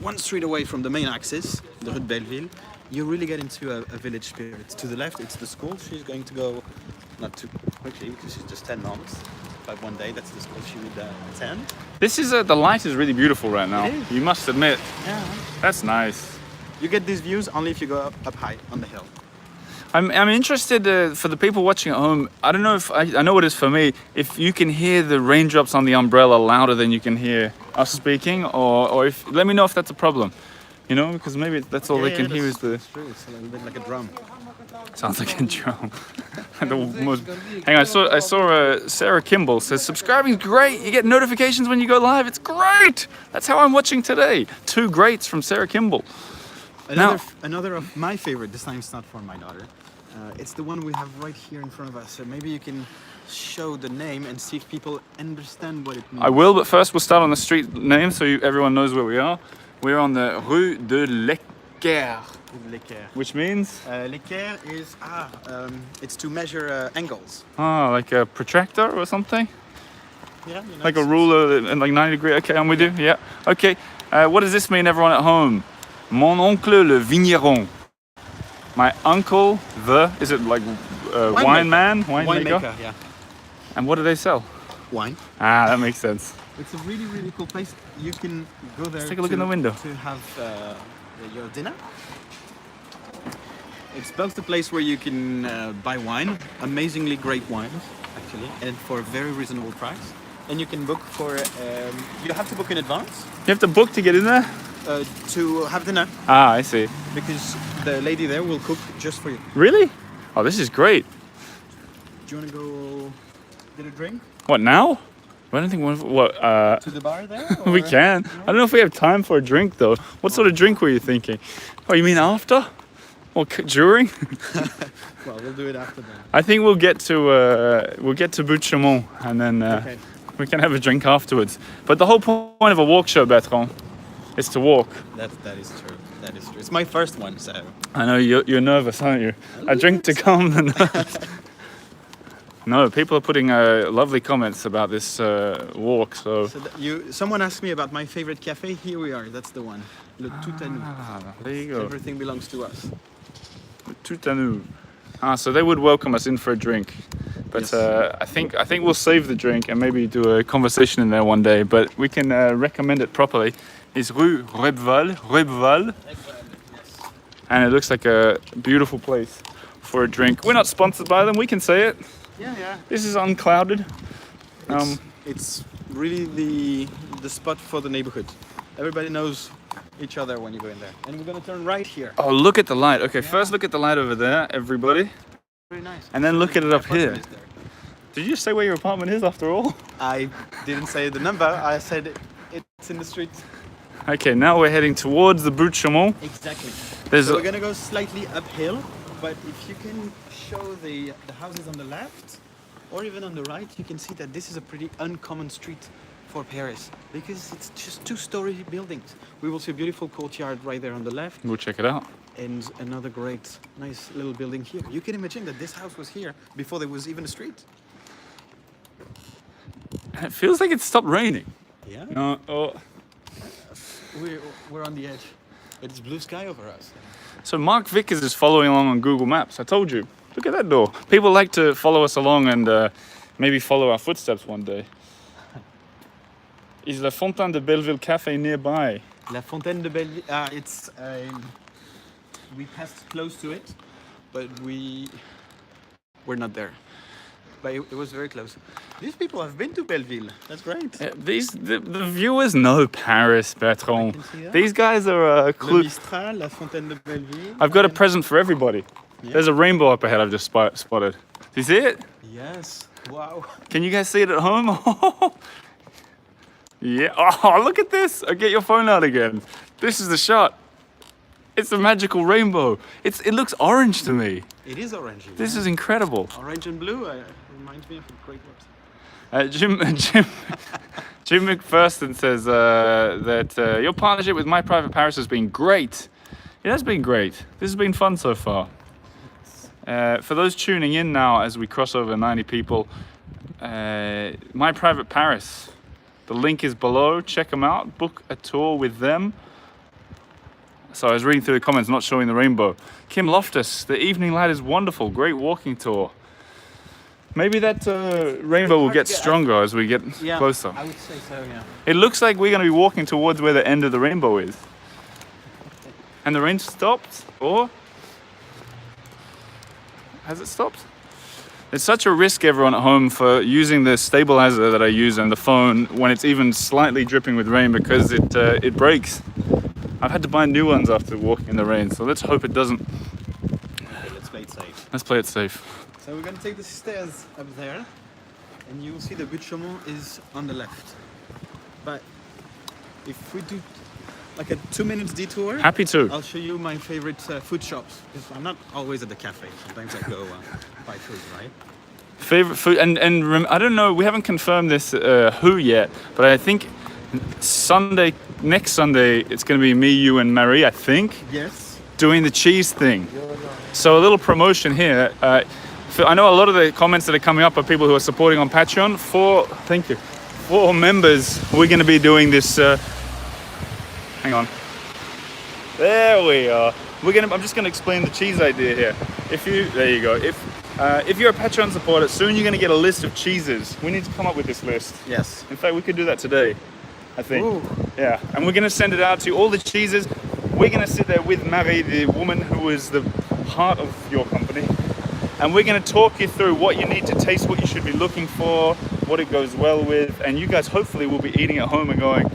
one street away from the main axis, the Rue de Belleville, you really get into a village spirit. To the left, it's the school. She's going to go, not too quickly because she's just 10 months, but one day that's the school she would attend. This is the light is really beautiful right now. It is. You must admit. Yeah. That's nice. You get these views only if you go up high on the hill. I'm interested for the people watching at home. I don't know if I know what it is for me. If you can hear the raindrops on the umbrella louder than you can hear us speaking, or if let me know if that's a problem. Because maybe that's all they can hear is the. That's true. It's a little bit like a drum. Sounds like a drum. Hang on, I saw Sarah Kimball says subscribing's great. You get notifications when you go live. It's great. That's how I'm watching today. 2 greats from Sarah Kimball. Another of my favorite. This time it's not for my daughter. It's the one we have right here in front of us. So maybe you can show the name and see if people understand what it means. I will, but first we'll start on the street name so everyone knows where we are. We're on the Rue de l'Equerre. L'équerre. which means L'équerre is it's to measure angles. like a protractor or something, Yeah, you know, like a it's- ruler and like 90 degree. Okay, I'm with you. Yeah. Okay. What does this mean, everyone at home? Mon oncle le vigneron. My uncle is it like wine man, winemaker? Winemaker, yeah. And what do they sell? Wine. Ah, that makes sense. It's a really, really cool place. You can go there. Let's take a look in the window. To have your dinner. It's both a place where you can buy wine, amazingly great wines, actually, and for a very reasonable price. And you can book for. You have to book in advance You have to book to get in there? to have dinner Ah, I see. because the lady there will cook just for you. Really? Oh, this is great. Do you want to go get a drink What, now? I don't think to the bar there? we or- can. I don't know if we have time for a drink though. What sort of drink were you thinking? Oh, you mean after? Or during? Well, we'll do it after then. I think we'll get to Bouchemont and then Okay. we can have a drink afterwards. But the whole point of a walk show, Bertrand, is to walk. That is true. That is true. It's my first one, so. I know you're nervous, aren't you? A drink to calm the nerves. No, people are putting lovely comments about this walk. So Someone asked me about my favorite cafe. Here we are. That's the one. Le Tout à nous. there you go. Everything belongs to us. Tout à nous. So they would welcome us in for a drink, but Yes. I think we'll save the drink and maybe do a conversation in there one day. But we can recommend it properly. It's Rue Rebval, and it looks like a beautiful place for a drink. We're not sponsored by them. We can say it. Yeah. This is unclouded. It's really the spot for the neighborhood. Everybody knows each other when you go in there. And we're gonna turn right here. Oh, look at the light. Okay, first look at the light over there, everybody, Very nice. and then look at it up My here. apartment is there. Did you just say where your apartment is after all? I didn't say the number. I said it's in the street. Okay, now we're heading towards the Bouchemont. Exactly. There's So a- we're gonna go slightly uphill, but if you can show the houses on the left or even on the right, you can see that this is a pretty uncommon street for Paris because it's just two-story buildings. We will see a beautiful courtyard right there on the left We'll check it out. and another great, nice little building here. You can imagine that this house was here before there was even a street. It feels like it stopped raining. Yeah. No, oh. We're on the edge. It's blue sky over us. So Mark Vickers is following along on Google Maps. I told you. Look at that door. People like to follow us along and maybe follow our footsteps one day. Is La Fontaine de Belleville Cafe nearby? La Fontaine de Belleville. It's we passed close to it, but we're not there. But it was very close. These people have been to Belleville. That's great. The viewers know Paris, Bertrand. I can see that. These guys are Le clue. Mistral, La Fontaine de Belleville. I've got a present for everybody. Yeah. There's a rainbow up ahead I've just spotted. Do you see it? Yes. Wow. Can you guys see it at home? Yeah. Oh, look at this. Get your phone out again. This is the shot. It's a magical rainbow. It looks orange to me. It is orangey. This is incredible. Orange and blue. Reminds me of a great website. Jim McPherson says that your partnership with My Private Paris has been great. It has been great. This has been fun so far. For those tuning in now as we cross over 90 people, My Private Paris, the link is below. Check them out. Book a tour with them. So I was reading through the comments, not showing the rainbow. Kim Loftus, the evening light is wonderful. Great walking tour. Maybe that rainbow will get stronger as we get closer. I would say so, yeah. It looks like we're going to be walking towards where the end of the rainbow is. And the rain stopped, or has it stopped? It's such a risk, everyone at home, for using the stabilizer that I use on the phone when it's even slightly dripping with rain because it breaks. I've had to buy new ones after walking in the rain, so let's hope it doesn't. Okay, let's play it safe. Let's play it safe. So we're gonna take the stairs up there, and you will see the Bouchemont is on the left. But if we do like a 2 minutes detour, Happy to. I'll show you my favorite food shops. Because I'm not always at the cafe. Sometimes I go buy food, right? Favorite food, and I don't know, we haven't confirmed this who yet, but I think next Sunday, it's going to be me, you, and Marie, I think. Yes. doing the cheese thing. So a little promotion here. I know a lot of the comments that are coming up are people who are supporting on Patreon. Thank you. For members, we're going to be doing this. Hang on. There we are. I'm just going to explain the cheese idea here. There you go. If you're a Patreon supporter, soon you're going to get a list of cheeses. We need to come up with this list. Yes. In fact, we could do that today, I think. Ooh. Yeah. And we're going to send it out to all the cheeses. We're going to sit there with Marie, the woman who is the heart of your company. And we're going to talk you through what you need to taste, what you should be looking for, what it goes well with. And you guys hopefully will be eating at home and going,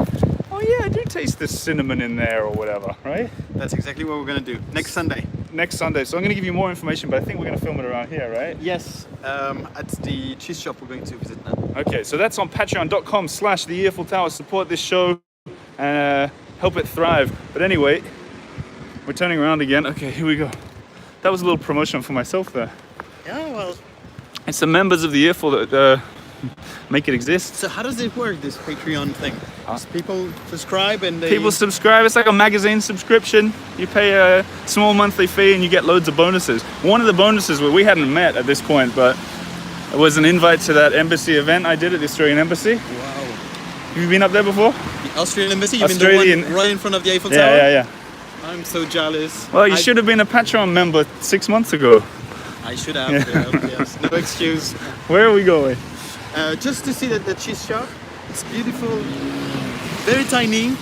oh yeah, I do taste the cinnamon in there or whatever, right? That's exactly what we're going to do next Sunday. Next Sunday. So I'm going to give you more information, but I think we're going to film it around here, right? Yes, at the cheese shop we're going to visit now. Okay, so that's on patreon.com/the Earful Tower. Support this show and help it thrive. But anyway, we're turning around again. Okay, here we go. That was a little promotion for myself there. Yeah, well. It's the members of the Earful that make it exist. So how does it work, this Patreon thing? People subscribe and they... People subscribe. It's like a magazine subscription. You pay a small monthly fee and you get loads of bonuses. One of the bonuses we hadn't met at this point, but it was an invite to that embassy event I did at the Australian Embassy. Wow. Have you been up there before? The Australian Embassy? You mean the one right in front of the Eiffel Tower? Yeah. I'm so jealous. Well, you should have been a Patreon member 6 months ago. I should have. Yeah. Yes. No excuse. Where are we going? Just to see the cheese shop. It's beautiful, very tiny,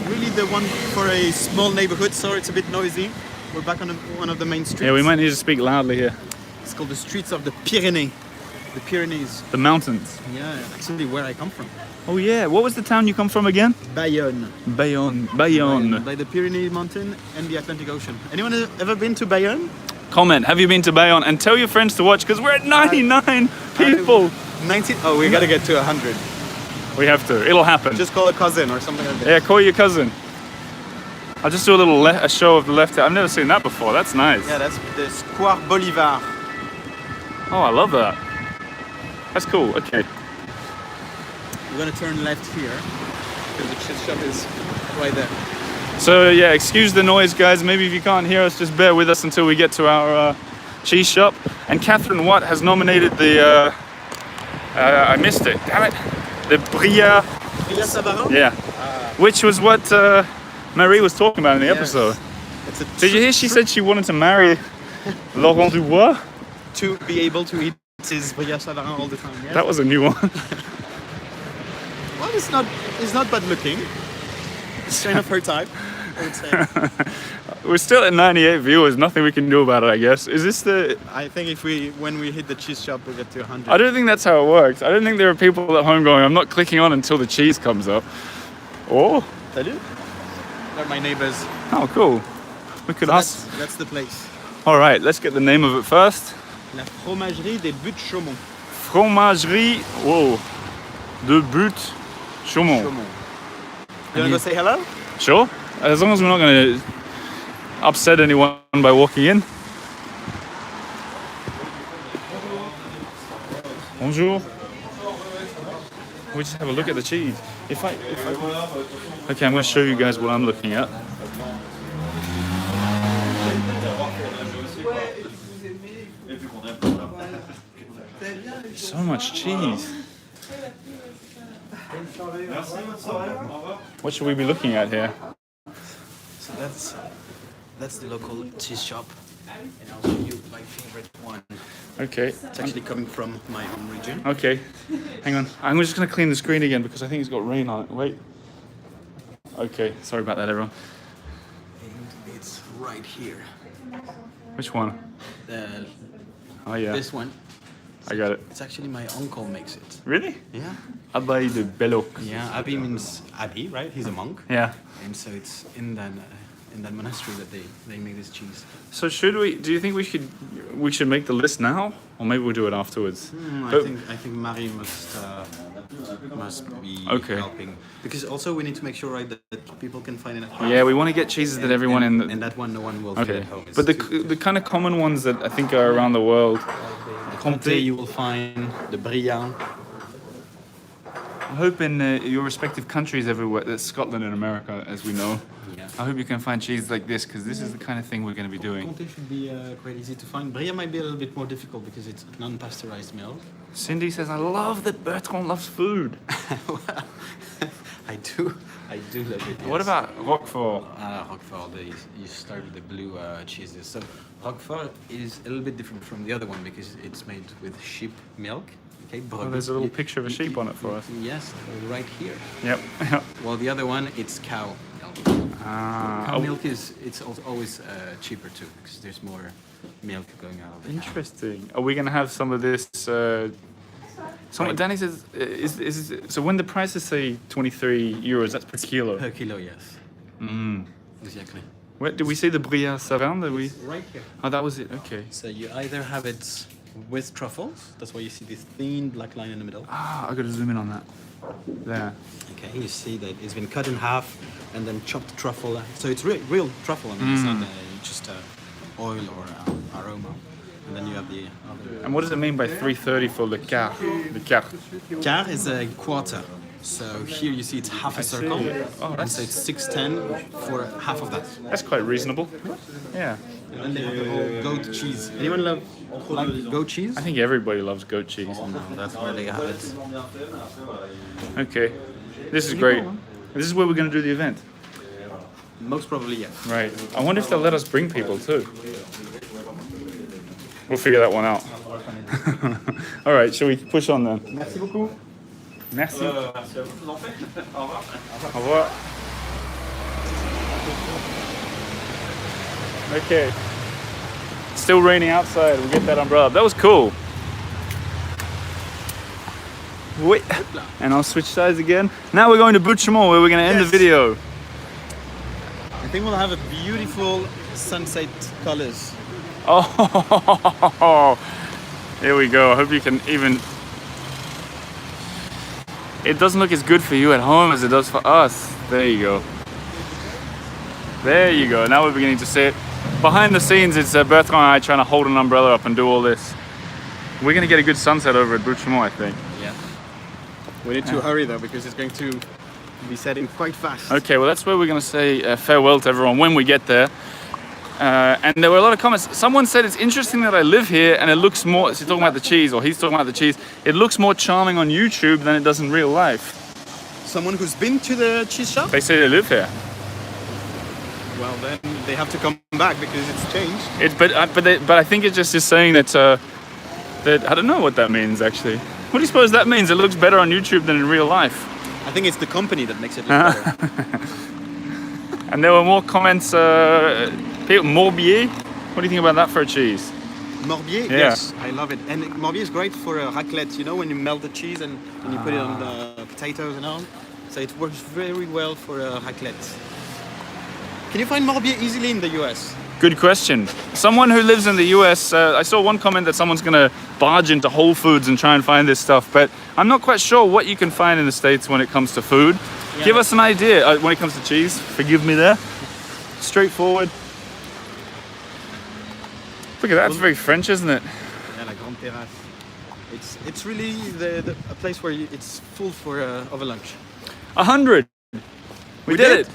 really the one for a small neighborhood, so it's a bit noisy. We're back on one of the main streets. Yeah, we might need to speak loudly here. It's called the streets of the Pyrenees. The Pyrenees. The mountains. Yeah, actually where I come from. Oh yeah, what was the town you come from again? Bayonne. Bayonne. By the Pyrenees mountain and the Atlantic Ocean. Anyone ever been to Bayonne? Comment, have you been to Bayonne? And tell your friends to watch, because we're at 99 people. 19? Oh, we gotta get to 100. We have to, it'll happen. Just call a cousin or something like that. Yeah, call your cousin. I'll just do a show of the left hand. I've never seen that before, that's nice. Yeah, that's the Square Bolivar. Oh, I love that. That's cool, okay. We're gonna turn left here, because the cheese shop is right there. So yeah, excuse the noise guys, maybe if you can't hear us, just bear with us until we get to our cheese shop. And Catherine Watt has nominated the, I missed it, damn it. The Bria. Yeah. Which was what Marie was talking about in the episode. Did you hear she said she wanted to marry Laurent Dubois? To be able to eat his Bria Savarin all the time. Yes? That was a new one. Well, it's not bad looking. It's kind of her type, I would say. We're still at 98 viewers, nothing we can do about it, I guess. Is this the... I think when we hit the cheese shop, we'll get to 100. I don't think that's how it works. I don't think there are people at home going, I'm not clicking on until the cheese comes up. Oh. Salut. They're my neighbors. Oh, cool. We could ask... That's the place. All right, let's get the name of it first. La fromagerie des Buttes Chaumont. Fromagerie, whoa, de Buttes Chaumont. You want to go say hello? Sure, as long as we're not going to upset anyone by walking in. Bonjour. We just have a look at the cheese. Okay, I'm going to show you guys what I'm looking at. So much cheese. What should we be looking at here? So that's the local cheese shop, and I'll show you my favorite one. Okay. It's actually coming from my home region. Okay. Hang on. I'm just going to clean the screen again because I think it's got rain on it. Wait. Okay. Sorry about that, everyone. And it's right here. Which one? Oh yeah. This one. I got it. It's actually my uncle makes it. Really? Yeah. Abbaye de Belleville. Yeah, Abbey means abbey, right? He's a monk. Yeah. And so it's in that monastery that they make this cheese. So do you think we should make the list now, or maybe we'll do it afterwards? I think Marie must be helping, because also we need to make sure, right, that people can find it at home. Yeah, we want to get cheeses that everyone and that one no one will feel at home. But the kind of common ones that I think are around the world. Comté, you will find the Bria. I hope in your respective countries everywhere, that's Scotland and America, as we know. Yeah. I hope you can find cheese like this, because this is the kind of thing we're going to be doing. Comté should be quite easy to find. Brie might be a little bit more difficult because it's non-pasteurized milk. Cindy says, I love that Bertrand loves food. I do love it. What yes. about Roquefort? Roquefort, you start with the blue cheeses. So Roquefort is a little bit different from the other one because it's made with sheep milk. Okay, Oh, there's a little picture of a sheep on it for us. Yes, right here. Yep. Well, the other one, it's cow milk. Ah, Cow milk it's always cheaper too because there's more milk going out of it. interesting. Are we going to have some of this? Danny says, so when the prices say 23 euros, that's per kilo. Per kilo, yes. Exactly. Where did we see the Bria Savin? That we? Right here. Oh, that was it. Okay. So you either have it with truffles. That's why you see this thin black line in the middle. Ah, I got to zoom in on that. There. Okay, you see that it's been cut in half and then chopped truffle. So it's real truffle. I mean, it's not just oil or aroma. And then you have the other. And what does it mean by 330 for le quart? Le quart. Quart is a quarter. So here you see it's half a circle. Oh, and so it's 610 for half of that. That's quite reasonable. Yeah. And then they have the whole goat cheese. Anyone like goat cheese? I think everybody loves goat cheese. No, that's where they have it. Okay. This is great. This is where we're going to do the event. Most probably, yes. Right. I wonder if they'll let us bring people too. We'll figure that one out. All right, shall we push on then? Merci beaucoup. Merci. Au revoir. Okay. Still raining outside. We'll get that umbrella. That was cool. Wait. And I'll switch sides again. Now we're going to Bouchemont where we're going to end the video. I think we'll have a beautiful sunset colors. Oh, here we go. I hope you can even... It doesn't look as good for you at home as it does for us. There you go. There you go. Now we're beginning to see it. Behind the scenes, it's Bertrand and I trying to hold an umbrella up and do all this. We're going to get a good sunset over at Bouchemont, I think. Yeah. We need to hurry though because it's going to be setting quite fast. Okay, well that's where we're going to say farewell to everyone when we get there. And there were a lot of comments. Someone said it's interesting that I live here and it looks more, so he's talking about the cheese, or he's talking about the cheese, it looks more charming on YouTube than it does in real life. Someone who's been to the cheese shop? They say they live here. Well, then they have to come back because it's changed. But I think it just is saying that, that, I don't know what that means actually. What do you suppose that means? It looks better on YouTube than in real life. I think it's the company that makes it look better. And there were more comments, Morbier, what do you think about that for a cheese? Morbier? Yeah. Yes, I love it. And Morbier is great for a raclette, you know, when you melt the cheese and you put it on the potatoes and all. So it works very well for a raclette. Can you find Morbier easily in the US? Good question. Someone who lives in the US, I saw one comment that someone's going to barge into Whole Foods and try and find this stuff, but I'm not quite sure what you can find in the States when it comes to food. Yeah. Give us an idea when it comes to cheese. Forgive me there. Straightforward. Look at that, it's very French, isn't it? Yeah, la Grande Terrasse. It's really a place where it's full for of a lunch. 100. We did it.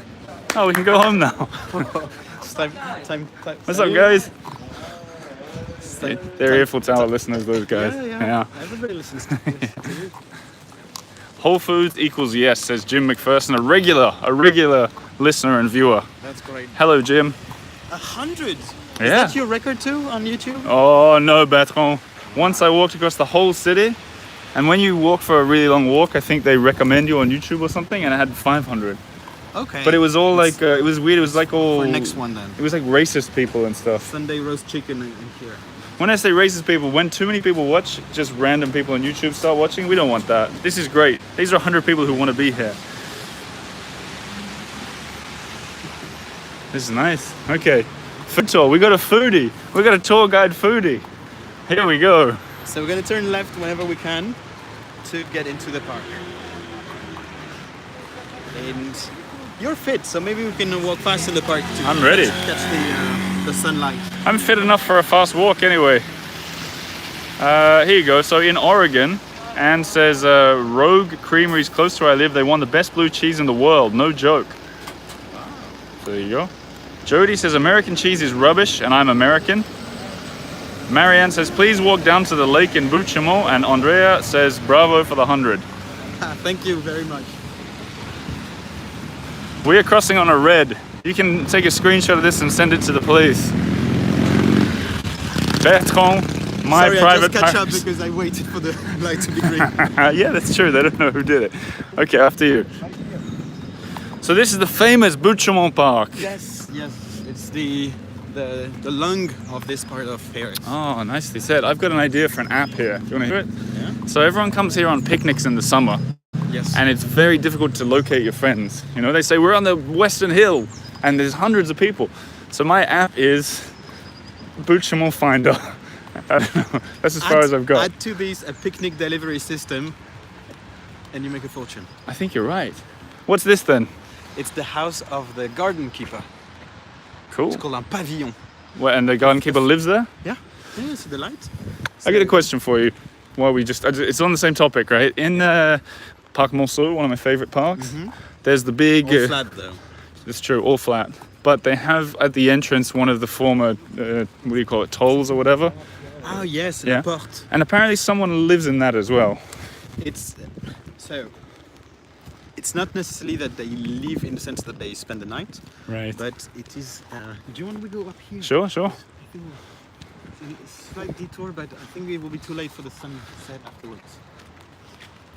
Oh, we can go home now. It's time. What's up, guys? They're Earful Tower listeners, those guys. Yeah. Everybody listens to this. Whole Foods equals yes, says Jim McPherson, a regular listener and viewer. That's great. Hello, Jim. 100. Is Yeah. that your record too on YouTube? Oh no, Bertrand. Once I walked across the whole city, and when you walk for a really long walk, I think they recommend you on YouTube or something, and I had 500. Okay. But it was all like, it was weird, it was like all... For next one then. It was like racist people and stuff. Sunday roast chicken in here. When I say racist people, when too many people watch, just random people on YouTube start watching, we don't want that. This is great. These are 100 people who want to be here. This is nice. Okay. Food tour. We got a foodie. We got a tour guide foodie. Here we go. So we're gonna turn left whenever we can to get into the park. And you're fit, so maybe we can walk fast in the park to I'm ready. catch the sunlight. I'm fit enough for a fast walk anyway. Here you go. So in Oregon, Anne says, Rogue Creamery's close to where I live. They won the best blue cheese in the world. No joke. So there you go. Jody says, American cheese is rubbish and I'm American. Marianne says, please walk down to the lake in Buchamont. And Andrea says, bravo for the 100. Thank you very much. We are crossing on a red. You can take a screenshot of this and send it to the police. Bertrand, my Sorry, private I just catch up Paris. because I waited for the light to be green. Yeah, that's true. They don't know who did it. Okay, after you. So this is the famous Buchamont Park. Yes, it's the lung of this part of Paris. Oh, nicely said. I've got an idea for an app here. Do you want to hear it? Yeah. So everyone comes here on picnics in the summer. Yes. And it's very difficult to locate your friends. You know, they say we're on the Western Hill and there's hundreds of people. So my app is Buchamont Finder. I don't know. That's as far as I've got. Add to this a picnic delivery system and you make a fortune. I think you're right. What's this then? It's the house of the garden keeper. Cool. It's called un pavillon. What, and the garden keeper lives there? Yeah. Yeah, see the light? I get a question for you. While it's on the same topic, right? In Parc Monceau, one of my favorite parks, there's the big... All flat though. It's true, all flat. But they have at the entrance one of the former, what do you call it, tolls or whatever. Oh yes, Yeah. la porte. And apparently someone lives in that as well. It's not necessarily that they live in the sense that they spend the night, Right. but it is. Do you want to go up here? Sure. I think it's a slight detour, but I think it will be too late for the sunset afterwards.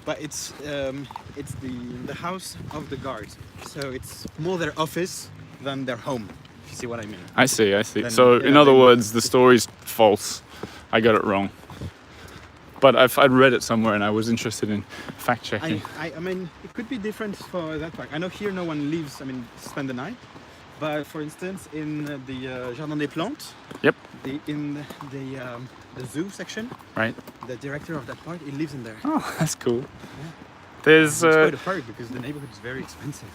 But it's the house of the guard, so it's more their office than their home. If you see what I mean. I see. Then, So yeah, in other then- words, the story's false. I got it wrong. But I'd read it somewhere and I was interested in fact checking. I mean, it could be different for that park. I know here no one lives. I mean, spend the night. But for instance, in the Jardin des Plantes, Yep. in the zoo section, Right. the director of that park, he lives in there. Oh, that's cool. There's It's quite a park because the neighborhood is very expensive.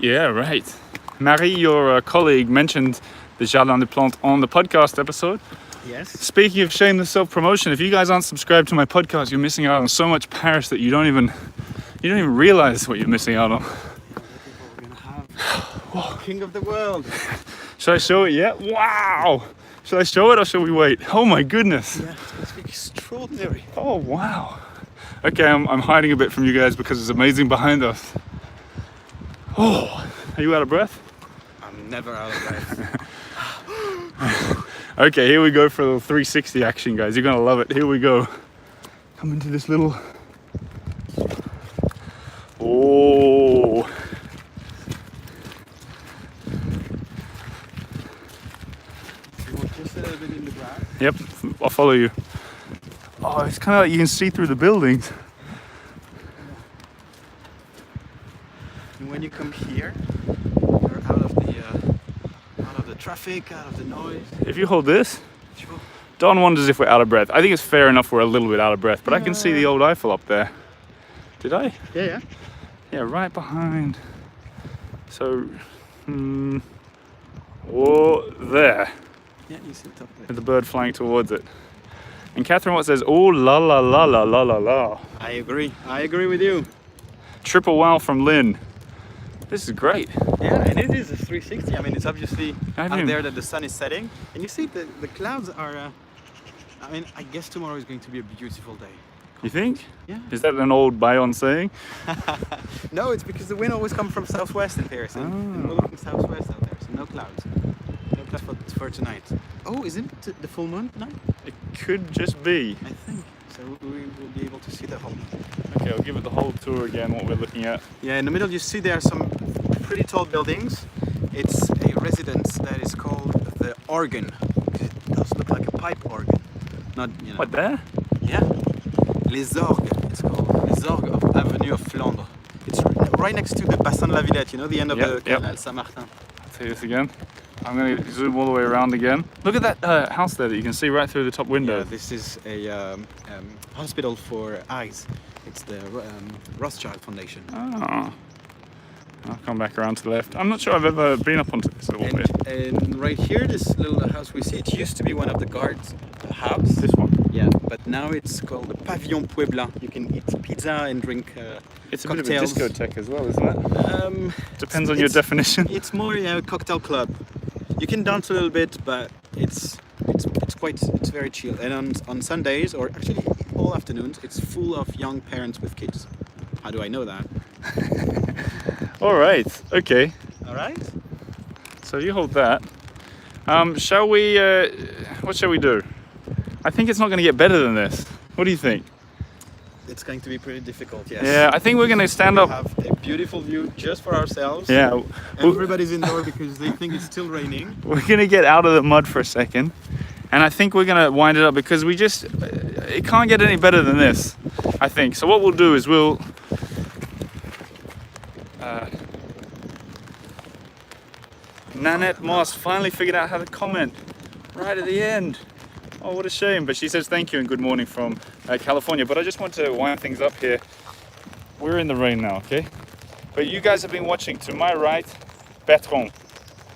yeah, right. Marie, your colleague, mentioned the Jardin des Plantes on the podcast episode. Yes. Speaking of shameless self-promotion, if you guys aren't subscribed to my podcast, you're missing out on so much Paris that you don't even realize what you're missing out on. We're gonna have King of the World. Should I show it yet? Wow! Should I show it or should we wait? Oh my goodness! Yeah, it's extraordinary. Oh wow! Okay, I'm hiding a bit from you guys because it's amazing behind us. Oh, are you out of breath? I'm never out of breath. Okay, here we go for a little 360 action, guys. You're gonna love it. Here we go. Come into this little... Oh! You want just a little bit in the grass? Yep, I'll follow you. Oh, it's kind of like you can see through the buildings. And when you come here, you're out of the traffic, out of the noise. If you hold this, Sure. Don wonders if we're out of breath. I think it's fair enough we're a little bit out of breath, but I can see the old Eiffel up there. Did I? Yeah. Yeah, right behind. So, oh, there. Yeah, you sit up there. With the bird flying towards it. And Catherine Watt says, oh la la la la la la la. I agree with you. Triple wow from Lynn. This is great. Yeah, and it is a 360. I mean, it's obviously haven't out even- there that the sun is setting, and you see the clouds are. I mean, I guess tomorrow is going to be a beautiful day. You think? Yeah. Is that an old Bayonne saying? No, it's because the wind always comes from southwest in Paris, and we're looking southwest out there, so no clouds. No clouds for tonight. Oh, isn't it the full moon tonight? It could just be. I think. So we will be able to see the whole moon. Okay, I'll give it the whole tour again, what we're looking at. Yeah, in the middle you see there are some pretty tall buildings. It's a residence that is called the organ. It does look like a pipe organ. Not, you know. What, there? Yeah. Les Orgues. It's called Les Orgues of Avenue of Flandre. It's right next to the Bassin de la Villette, you know, the end of the Canal Saint-Martin. I'll say this again. I'm going to zoom all the way around again. Look at that house there that you can see right through the top window. Yeah, this is a hospital for eyes. It's the Rothschild Foundation. Oh. I'll come back around to the left. I'm not sure I've ever been up onto this little bit. And right here, this little house we see, it used to be one of the guards' house. This one? Yeah, but now it's called the Pavillon Puebla. You can eat pizza and drink It's a cocktails. bit of a discotheque as well, isn't it? Depends on your it's- definition. It's more a cocktail club. You can dance a little bit, but it's very chill. And on Sundays, or actually all afternoons, it's full of young parents with kids. How do I know that? All right, okay. All right. So you hold that. Shall we, what shall we do? I think it's not going to get better than this. What do you think? It's going to be pretty difficult, yes. Yeah, I think we're going to stand We'll up. have a beautiful view just for ourselves. Yeah, Everybody's indoor because they think it's still raining. we're going to get out of the mud for a second. And I think we're going to wind it up because it can't get any better than this, I think. So what we'll do is we'll... Nanette Moss finally figured out how to comment right at the end. Oh, what a shame. But she says thank you and good morning from California. But I just want to wind things up here. We're in the rain now, okay? But you guys have been watching. To my right, Bertrand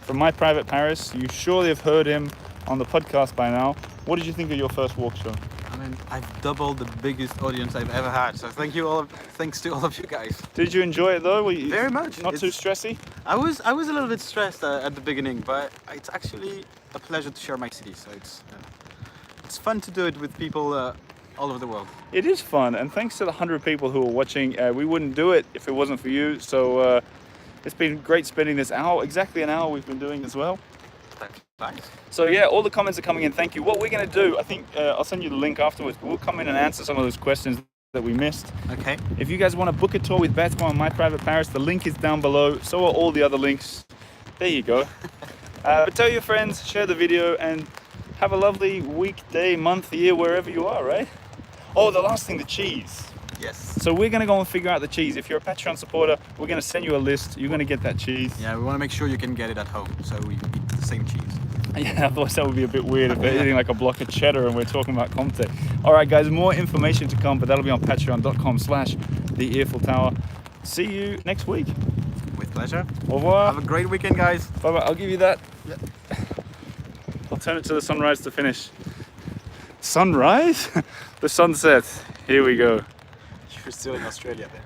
from My Private Paris. You surely have heard him on the podcast by now. What did you think of your first walk show? I mean, I've doubled the biggest audience I've ever had. So thanks to all of you guys. Did you enjoy it though? Very much. Not too stressy? I was a little bit stressed at the beginning, but it's actually a pleasure to share my city. So it's fun to do it with people all over the world. It is fun, and thanks to the 100 people who are watching, we wouldn't do it if it wasn't for you. So it's been great spending this hour, exactly an hour we've been doing as well. Thanks. So yeah, all the comments are coming in. Thank you. What we're going to do, I think I'll send you the link afterwards. We'll come in and answer some of those questions that we missed. Okay. If you guys want to book a tour with Bertrand on My Private Paris, the link is down below. So are all the other links. There you go. But tell your friends, share the video, and have a lovely week, day, month, year, wherever you are, right? Oh, the last thing, the cheese. Yes. So we're going to go and figure out the cheese. If you're a Patreon supporter, we're going to send you a list. You're going to get that cheese. Yeah, we want to make sure you can get it at home, so we eat the same cheese. Yeah, otherwise that would be a bit weird if they're eating like a block of cheddar and we're talking about Comte. All right, guys, more information to come, but that'll be on patreon.com/the Earful Tower. See you next week. With pleasure. Au revoir. Have a great weekend, guys. Bye-bye. I'll give you that. I'll turn it to the sunrise to finish. Sunrise? The sunset. Here we go. You're still in Australia then.